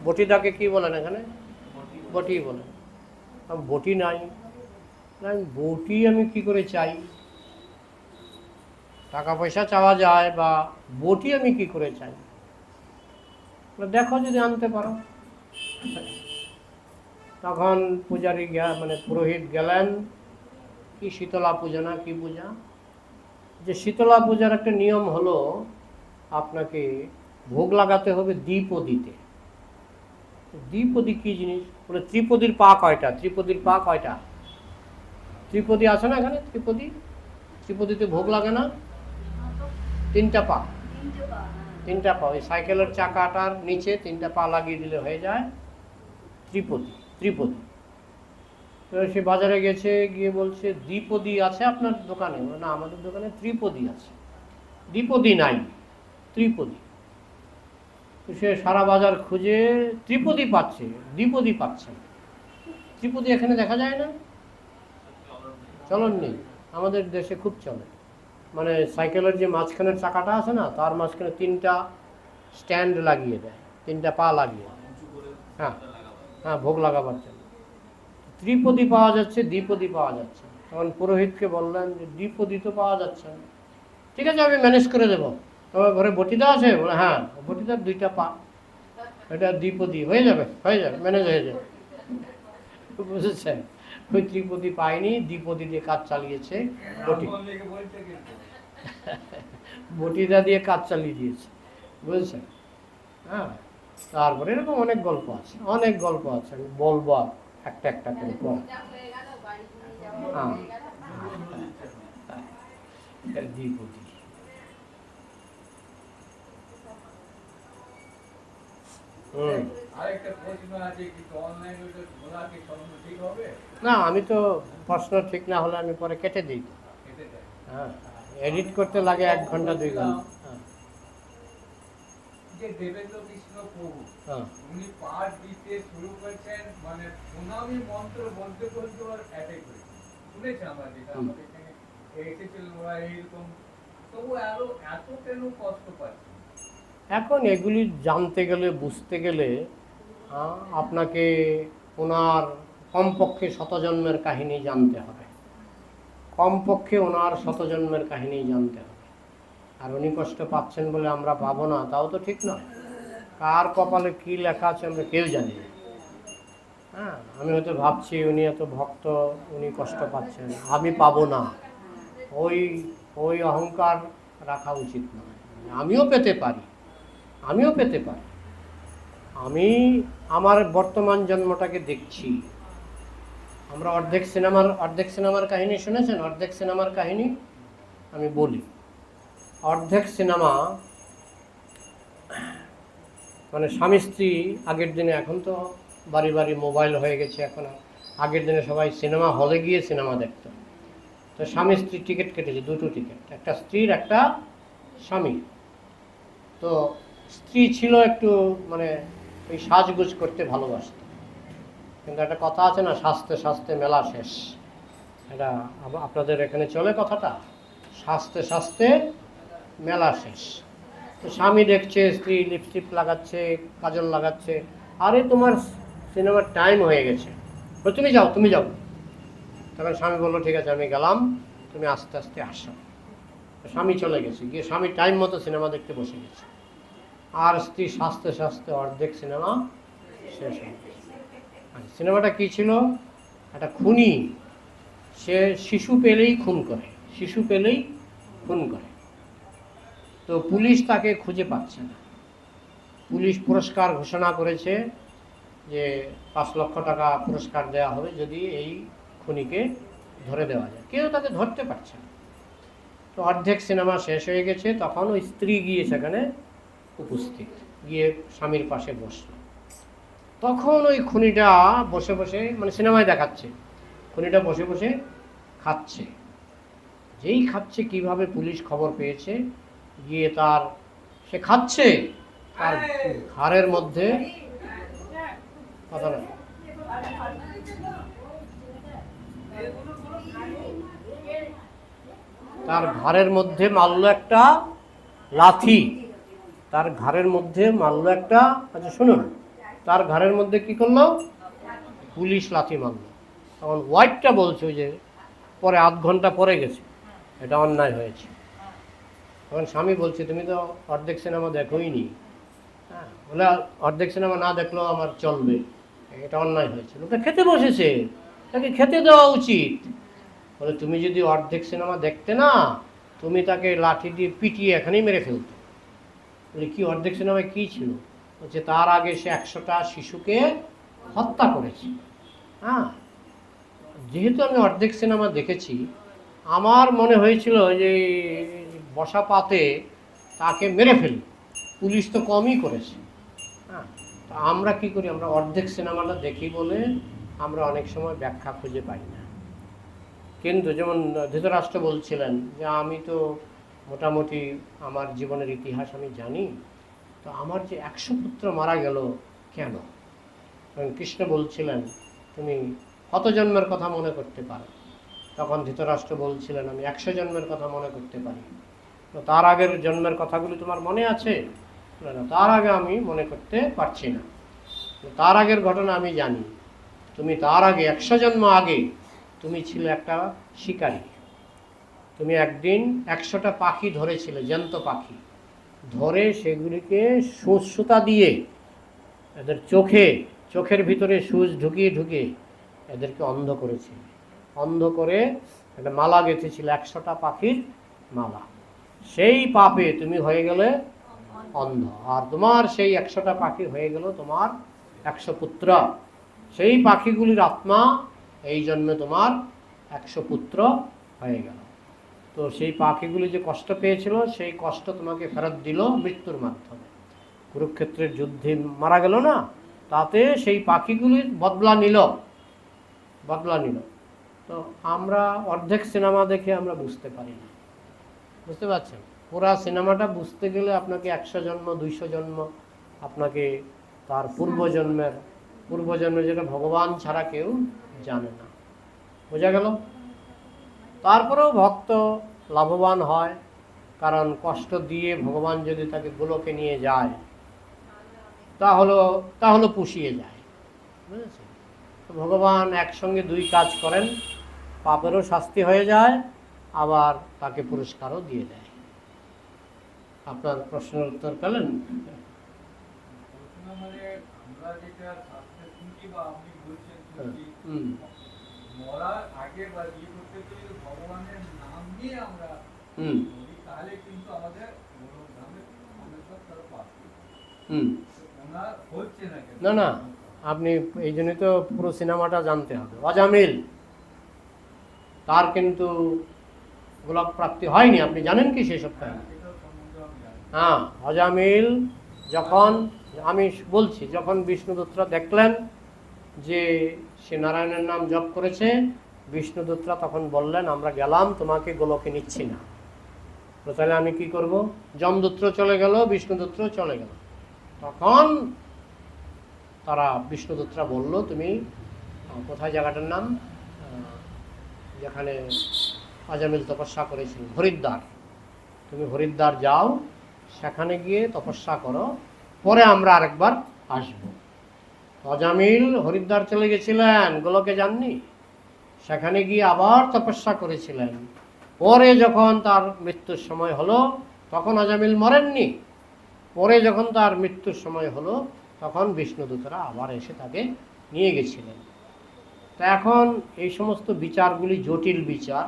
বটিদাকে কি বলেন এখানে? বটি বলে। বটি নাই, বটি আমি কি করে চাই? টাকা পয়সা চাওয়া যায়, বা বটি আমি কি করে চাই? দেখো যদি আনতে পারো। তখন পূজারী মানে পুরোহিত গেলেন, কি শীতলা পূজা না কি পূজা, যে শীতলা পূজার একটা নিয়ম হলো আপনাকে ভোগ লাগাতে হবে দ্বিপদীতে। দ্বিপদী কি জিনিস? বলে ত্রিপদীর পা কয়টা? ত্রিপদীর পা কয়টা? ত্রিপদী আছে না এখানে? ত্রিপদী, ত্রিপদীতে ভোগ লাগে না? তিনটা পা, তিনটা পা, ওই সাইকেলের চাকাটার নিচে তিনটা পা লাগিয়ে দিলে হয়ে যায় ত্রিপদী। ত্রিপদী। তো সে বাজারে গেছে, গিয়ে বলছে দ্বিপদী আছে আপনার দোকানে? না, আমাদের দোকানে ত্রিপদী আছে। দ্বিপদী নাই, ত্রিপদী। তো সে সারা বাজার খুঁজে ত্রিপদী পাচ্ছে, দ্বিপদী পাচ্ছে না। ত্রিপদী এখানে দেখা যায় না, চলন নেই। আমাদের দেশে খুব চলে, মানে সাইকেলের যে মাঝখানের চাকাটা আছে না, তার মাঝখানে তিনটা স্ট্যান্ড লাগিয়ে দেয়, তিনটা পা লাগিয়ে দেয়। হ্যাঁ হ্যাঁ, ভোগ লাগাবার জন্য। ত্রিপদী পাওয়া যাচ্ছে, দ্বিপদী পাওয়া যাচ্ছে। তখন পুরোহিতকে বললেন যে দ্বিপদী তো পাওয়া যাচ্ছে না। ঠিক আছে, আমি ম্যানেজ করে দেবো। তোমার ঘরে বটিদা আছে? বলে হ্যাঁ, বটিদার দুইটা পা, এটা দ্বিপদী হয়ে যাবে, হয়ে যাবে, ম্যানেজ হয়ে যাবে। বুঝেছেন? ওই ত্রিপদী পায়নি, দ্বিপদী দিয়ে কাজ চালিয়েছে বটি, বটিদা দিয়ে কাজ চালিয়ে দিয়েছে। বুঝেছেন? হ্যাঁ, তারপরে এরকম অনেক গল্প আছে, অনেক গল্প আছে, আমি বলবো একটা একটা করে পর। হ্যাঁ, দ্বিপদী। না, আমি তো প্রশ্ন ঠিক না হলে আমি পরে কেটে দিই। হ্যাঁ, এডিট করতে লাগে 1 ঘন্টা 2 ঘন্টা। যে দেবেন্দ্র কৃষ্ণ প্রভু হ্যাঁ উনি পাঠ দিতে শুরু করেছেন, মানে সুনামি মন্ত্র বলতে বলতে ওর অ্যাটাক করেছে, শুনেছেন আমরা যেটা আমাদের এখানে এসেছিলেন ওরা এইরকম, তবু আরো এত কেন কষ্ট পাচ্ছে? এখন এগুলি জানতে গেলে বুঝতে গেলে আপনাকে ওনার কমপক্ষে শতজন্মের কাহিনী জানতে হবে, কমপক্ষে ওনার শতজন্মের কাহিনী জানতে হবে। আর উনি কষ্ট পাচ্ছেন বলে আমরা পাবো না তাও তো ঠিক নয়। কার কপালে কি লেখা আছে আমরা কেউ জানি না। হ্যাঁ, আমি হয়তো ভাবছি উনি এত ভক্ত, উনি কষ্ট পাচ্ছেন, আমি পাবো না, ওই ওই অহংকার রাখা উচিত নয়। আমিও পেতে পারি, আমিও পেতে পারি। আমি আমার বর্তমান জন্মটাকে দেখছি। আমরা অর্ধেক সিনেমার কাহিনী শুনেছেন? অর্ধেক সিনেমার কাহিনী আমি বলি। অর্ধেক সিনেমা মানে স্বামী স্ত্রী আগের দিনে, এখন তো বাড়ি বাড়ি মোবাইল হয়ে গেছে, এখন আগের দিনে সবাই সিনেমা হলে গিয়ে সিনেমা দেখত। তো স্বামী স্ত্রী টিকিট কেটেছে, দুটো টিকিট, একটা স্ত্রীর একটা স্বামী। তো স্ত্রী ছিল একটু মানে ওই সাজগোজ করতে ভালোবাসত, কিন্তু একটা কথা আছে না, স্বাস্থ্যে স্বাস্থ্যে মেলা শেষ। এটা আপনাদের এখানে চলে কথাটা, স্বাস্থ্যে স্বাস্থ্যে মেলা শেষ। তো স্বামী দেখছে স্ত্রী লিপস্টিক লাগাচ্ছে, কাজল লাগাচ্ছে, আরে তোমার সিনেমার টাইম হয়ে গেছে, তুমি যাও তুমি যাও। তখন স্বামী বললো ঠিক আছে আমি গেলাম, তুমি আস্তে আস্তে আসো। স্বামী চলে গেছে, গিয়ে স্বামী টাইম মতো সিনেমা দেখতে বসে গেছে, আর স্ত্রী স্বাস্থ্যে স্বাস্থ্যে অর্ধেক সিনেমা শেষ হয়ে গেছে। সিনেমাটা কি ছিল? একটা খুনি, সে শিশু পেলেই খুন করে, শিশু পেলেই খুন করে। তো পুলিশ তাকে খুঁজে পাচ্ছে না। পুলিশ পুরস্কার ঘোষণা করেছে যে 5 লক্ষ টাকা পুরস্কার দেওয়া হবে যদি এই খুনিকে ধরে দেওয়া যায়। কেউ তাকে ধরতে পারছে না। তো অর্ধেক সিনেমা শেষ হয়ে গেছে, তখন ওই স্ত্রী গিয়ে সেখানে উপস্থিত, গিয়ে স্বামীর পাশে বসল। তখন ওই খুনিটা বসে বসে, মানে সিনেমায় দেখাচ্ছে খুনিটা বসে বসে খাচ্ছে। যেই খাচ্ছে, কিভাবে পুলিশ খবর পেয়েছে, গিয়ে সে খাচ্ছে, তার ঘাড়ের মধ্যে কথা না, তার ঘাড়ের মধ্যে মারল একটা লাথি, তার ঘাড়ের মধ্যে মারল একটা, আচ্ছা শুনুন, তার ঘাড়ের মধ্যে কি করলো? পুলিশ লাথি মারল। তখন ওয়াইফটা বলছে যে পরে আধ ঘন্টা পরে গেছে, এটা অন্যায় হয়েছে। তখন স্বামী বলছে তুমি তো অর্ধেক সিনেমা দেখোই নি। হ্যাঁ, বলে অর্ধেক সিনেমা না দেখলেও আমার চলবে, এটা অন্যায় হয়েছে। লোকটা খেতে বসেছে, তাকে খেতে দেওয়া উচিত। বলে তুমি যদি অর্ধেক সিনেমা দেখতে না, তুমি তাকে লাঠি দিয়ে পিটিয়ে এখানেই মেরে ফেলতে। বলে কি অর্ধেক সিনেমায় কী ছিল? বলছে তার আগে সে 100টা শিশুকে হত্যা করেছে। হ্যাঁ, যেহেতু আমি অর্ধেক সিনেমা দেখেছি, আমার মনে হয়েছিল যে বসা পাতে তাকে মেরে ফেলি, পুলিশ তো কমই করেছে। হ্যাঁ, তো আমরা কি করি? আমরা অর্ধেক সিনেমাটা দেখি বলে আমরা অনেক সময় ব্যাখ্যা খুঁজে পাই না। কিন্তু যেমন ধৃতরাষ্ট্র বলছিলেন যে আমি তো মোটামুটি আমার জীবনের ইতিহাস আমি জানি, তো আমার যে 100 পুত্র মারা গেল কেন? কৃষ্ণ বলছিলেন তুমি কত জন্মের কথা মনে করতে পারো? তখন ধৃতরাষ্ট্র বলছিলেন আমি 100 জন্মের কথা মনে করতে পারি। তো তার আগের জন্মের কথাগুলি তোমার মনে আছে? না, তার আগে আমি মনে করতে পারছি না। তার আগের ঘটনা আমি জানি। তুমি তার আগে 100 জন্ম আগে তুমি ছিলে একটা শিকারী। তুমি একদিন 100টা পাখি ধরেছিলে, জ্যান্ত পাখি ধরে সেগুলিকে সুতা দিয়ে এদের চোখের ভিতরে সুচ ঢুকিয়ে ঢুকিয়ে এদেরকে অন্ধ করেছিল। অন্ধ করে একটা মালা গেঁথেছিল, 100টা পাখির মালা। সেই পাপে তুমি হয়ে গেলে অন্ধ, আর তোমার সেই 100টা পাখি হয়ে গেল তোমার 100 পুত্র। সেই পাখিগুলির আত্মা এই জন্মে তোমার 100 পুত্র হয়ে গেল। তো সেই পাখিগুলি যে কষ্ট পেয়েছিল, সেই কষ্ট তোমাকে ফেরত দিল মৃত্যুর মাধ্যমে। কুরুক্ষেত্রের যুদ্ধে মারা গেল না, তাতে সেই পাখিগুলির বদলা নিল। তো আমরা অর্ধেক সিনেমা দেখে আমরা বুঝতে পারি না, বুঝতে পারছেন? পুরা সিনেমাটা বুঝতে গেলে আপনাকে 100 জন্ম 200 জন্ম আপনাকে তার পূর্বজন্মে যেটা ভগবান ছাড়া কেউ জানে না। বোঝা গেল? তারপরেও ভক্ত লাভবান হয়, কারণ কষ্ট দিয়ে ভগবান যদি তাকে গোলকে নিয়ে যায় তাহলে পুষিয়ে যায়। বুঝেছেন? তো ভগবান একসঙ্গে দুই কাজ করেন, পাপেরও শাস্তি হয়ে যায়, আবার তাকে পুরস্কারও দিয়ে দেয়। আপনার প্রশ্নের উত্তর পেলেন? মানে আমরা যেটা শাস্ত্রে শুনছি বা আপনি বলছেন শুনছি, হুম মরার আগে বা ইয়ে করতে গেলে ভগবানের নাম নিয়ে আমরা হুম বলি, তাহলে কিন্তু আমাদের ধামে সব তারা পাবে। হুম ওনার হচ্ছে না কেন? না না, আপনি এই জন্যই তো পুরো সিনেমাটা জানতে হবে। অজামিল তার কিন্তু গোলক প্রাপ্তি হয়নি, আপনি জানেন কি সেসব কাহিনী? এটা সম্বন্ধে আমি জানি। হ্যাঁ, অজামিল যখন, আমি বলছি, যখন বিষ্ণুদূতরা দেখলেন যে সে নারায়ণের নাম জপ করেছে, বিষ্ণুদূতরা তখন বললেন আমরা গেলাম, তোমাকে গোলকে নিচ্ছি না। তো তাহলে আমি কি করব? যমদূত্র চলে গেল, বিষ্ণুদূত্র চলে গেল। তখন তারা বিষ্ণুদূতরা বলল তুমি কোথায়, জায়গাটার নাম যেখানে অজামিল তপস্যা করেছিল, হরিদ্বার, তুমি হরিদ্বার যাও, সেখানে গিয়ে তপস্যা করো, পরে আমরা আরেকবার আসব। অজামিল হরিদ্বার চলে গেছিলেন, গোলকে যাননি, সেখানে গিয়ে আবার তপস্যা করেছিলেন। পরে যখন তার মৃত্যুর সময় হলো তখন অজামিল মরেননি, পরে যখন তার মৃত্যুর সময় হলো তখন বিষ্ণুদূতরা আবার এসে তাকে নিয়ে গেছিলেন। তা এখন এই সমস্ত বিচারগুলি জটিল বিচার,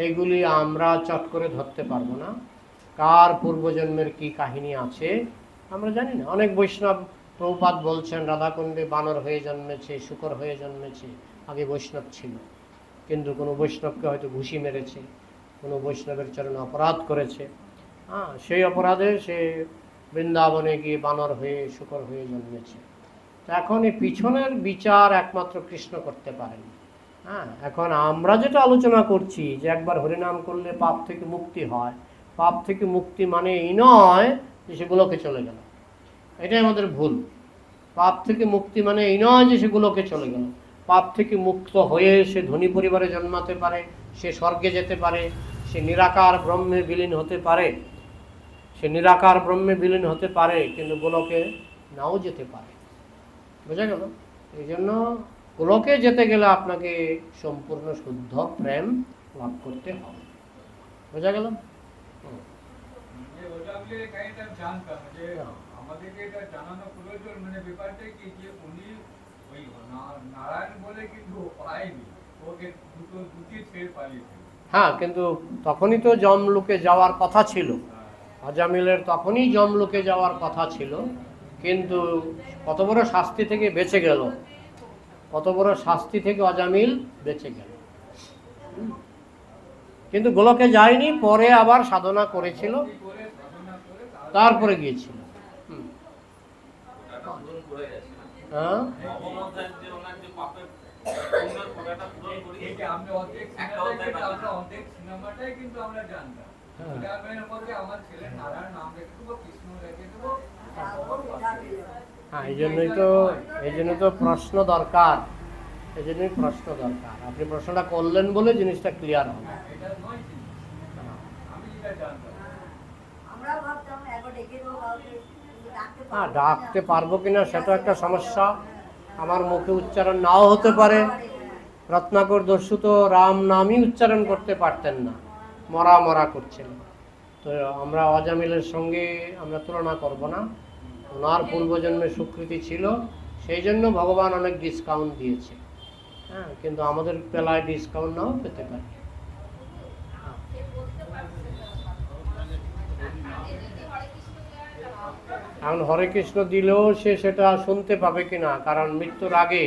এইগুলি আমরা চট করে ধরতে পারবো না। কার পূর্বজন্মের কি কাহিনী আছে আমরা জানি না। অনেক বৈষ্ণব, প্রভুপাদ বলছেন রাধাকুণ্ডে বানর হয়ে জন্মেছে, শূকর হয়ে জন্মেছে, আগে বৈষ্ণব ছিল, কিন্তু কোনো বৈষ্ণবকে হয়তো ঘুষি মেরেছে, কোনো বৈষ্ণবের চরণে অপরাধ করেছে, সেই অপরাধে সে বৃন্দাবনে গিয়ে বানর হয়ে শূকর হয়ে জন্মেছে। তো এখন এই পিছনের বিচার একমাত্র কৃষ্ণ করতে পারেন। এখন আমরা যেটা আলোচনা করছি যে একবার হরিনাম করলে পাপ থেকে মুক্তি হয়, পাপ থেকে মুক্তি মানে এই নয় যে সেগুলোকে চলে গেল, এটাই আমাদের ভুল। পাপ থেকে মুক্তি মানে এই নয় যে সেগুলোকে চলে গেল। পাপ থেকে মুক্ত হয়ে সে ধনী পরিবারে জন্মাতে পারে, সে স্বর্গে যেতে পারে, সে নিরাকার ব্রহ্মে বিলীন হতে পারে, কিন্তু গোলকে নাও যেতে পারে। বোঝা গেল? এই জন্য গোলকে যেতে গেলে আপনাকে সম্পূর্ণ শুদ্ধ প্রেম লাভ করতে হবে। বোঝা গেল? যে ওটা আমি এই কাহিনীটা জানতাম যে আমাদেরকে এটা জানানো প্রয়োজন, মানে ব্যাপারটা কি যে উনি ওই নারায়ণ বলে কিন্তু পায়নি, ওকে দুটি ছেড়ে পালিয়েছে। হ্যাঁ, কিন্তু তখনই তো যমলোকে যাওয়ার কথা ছিল, অজামিলের তখনই যমলোকে যাওয়ার কথা ছিল, কিন্তু কত বড় শাস্তি থেকে বেঁচে গেল, কত বড় শাস্তি থেকে অজামিল বেঁচে গেল। কিন্তু গোলকে যায়নি, পরে আবার সাধনা করেছিল, তারপরে গিয়েছিল। হ্যাঁ, এই যে আমরা অর্ধেক সিনেমাটাই কিন্তু আমরা জানতাম। আমার ছেলে নারায়ণ নাম রেখে দেবো, কৃষ্ণ রেখে দেবো। হ্যাঁ, এই জন্য তো প্রশ্ন দরকার, এই জন্যই প্রশ্ন দরকার। আপনি প্রশ্নটা করলেন বলে জিনিসটা ক্লিয়ার হবে। এটা নয় জিনিস, আমি যেটা জানতাম। আমরা ভাবতাম একবার ডেকে দেবো কাউকে, কিন্তু ডাকতে পারবো না। ডাকতে পারবো কিনা সেটা একটা সমস্যা, আমার মুখে উচ্চারণ নাও হতে পারে। রত্নাকর দস্যু তো রাম নামই উচ্চারণ করতে পারতেন না, মরা মরা করছেন। তো আমরা অজামিলের সঙ্গে আমরা তুলনা করব না, ওনার পূর্বজন্মে স্বীকৃতি ছিল, সেই জন্য ভগবান অনেক ডিসকাউন্ট দিয়েছে। কিন্তু আমাদের বেলায় ডিসকাউন্ট নাও পেতে পারে। এখন হরে কৃষ্ণ দিলেও সে সেটা শুনতে পাবে কিনা, কারণ মৃত্যুর আগে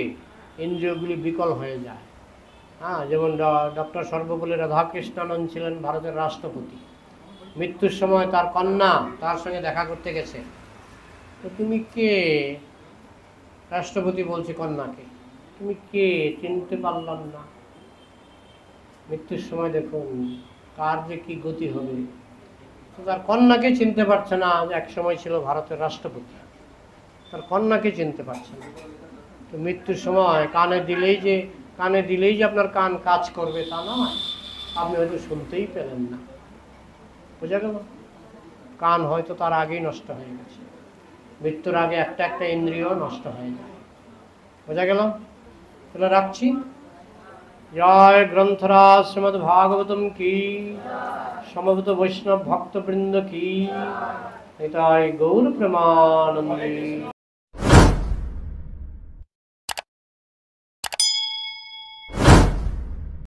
ইন্দ্রিয়গুলি বিকল হয়ে যায়। যেমন ডক্টর সর্বপল্লী রাধাকৃষ্ণানন্দ ছিলেন ভারতের রাষ্ট্রপতি, মৃত্যুর সময় তার কন্যা তার সঙ্গে দেখা করতে গেছে। তো তুমি কে? রাষ্ট্রপতি বলছে কন্যাকে, তুমি কে? চিনতে পারলাম না। মৃত্যুর সময় দেখুন কার যে কি গতি হবে। তো তার কন্যাকে চিনতে পারছে না, এক সময় ছিল ভারতের রাষ্ট্রপতি, তার কন্যাকে চিনতে পারছে না। তো মৃত্যুর সময় কানে দিলেই যে আপনার কান কাজ করবে তা নয়, আপনি হয়তো শুনতেই পেলেন না। বোঝা গেল? কান হয়তো তার আগেই নষ্ট হয়ে গেছে। মৃত্যুর আগে একটা ইন্দ্রিয় নষ্ট হয়ে যায়। বোঝা গেল? তাহলে রাখছি। জয় গ্রন্থরাজ শ্রীমদ্ ভাগবতম কি, সমবেত বৈষ্ণব ভক্তবৃন্দ কি, এটাই গৌর প্রেমানন্দে।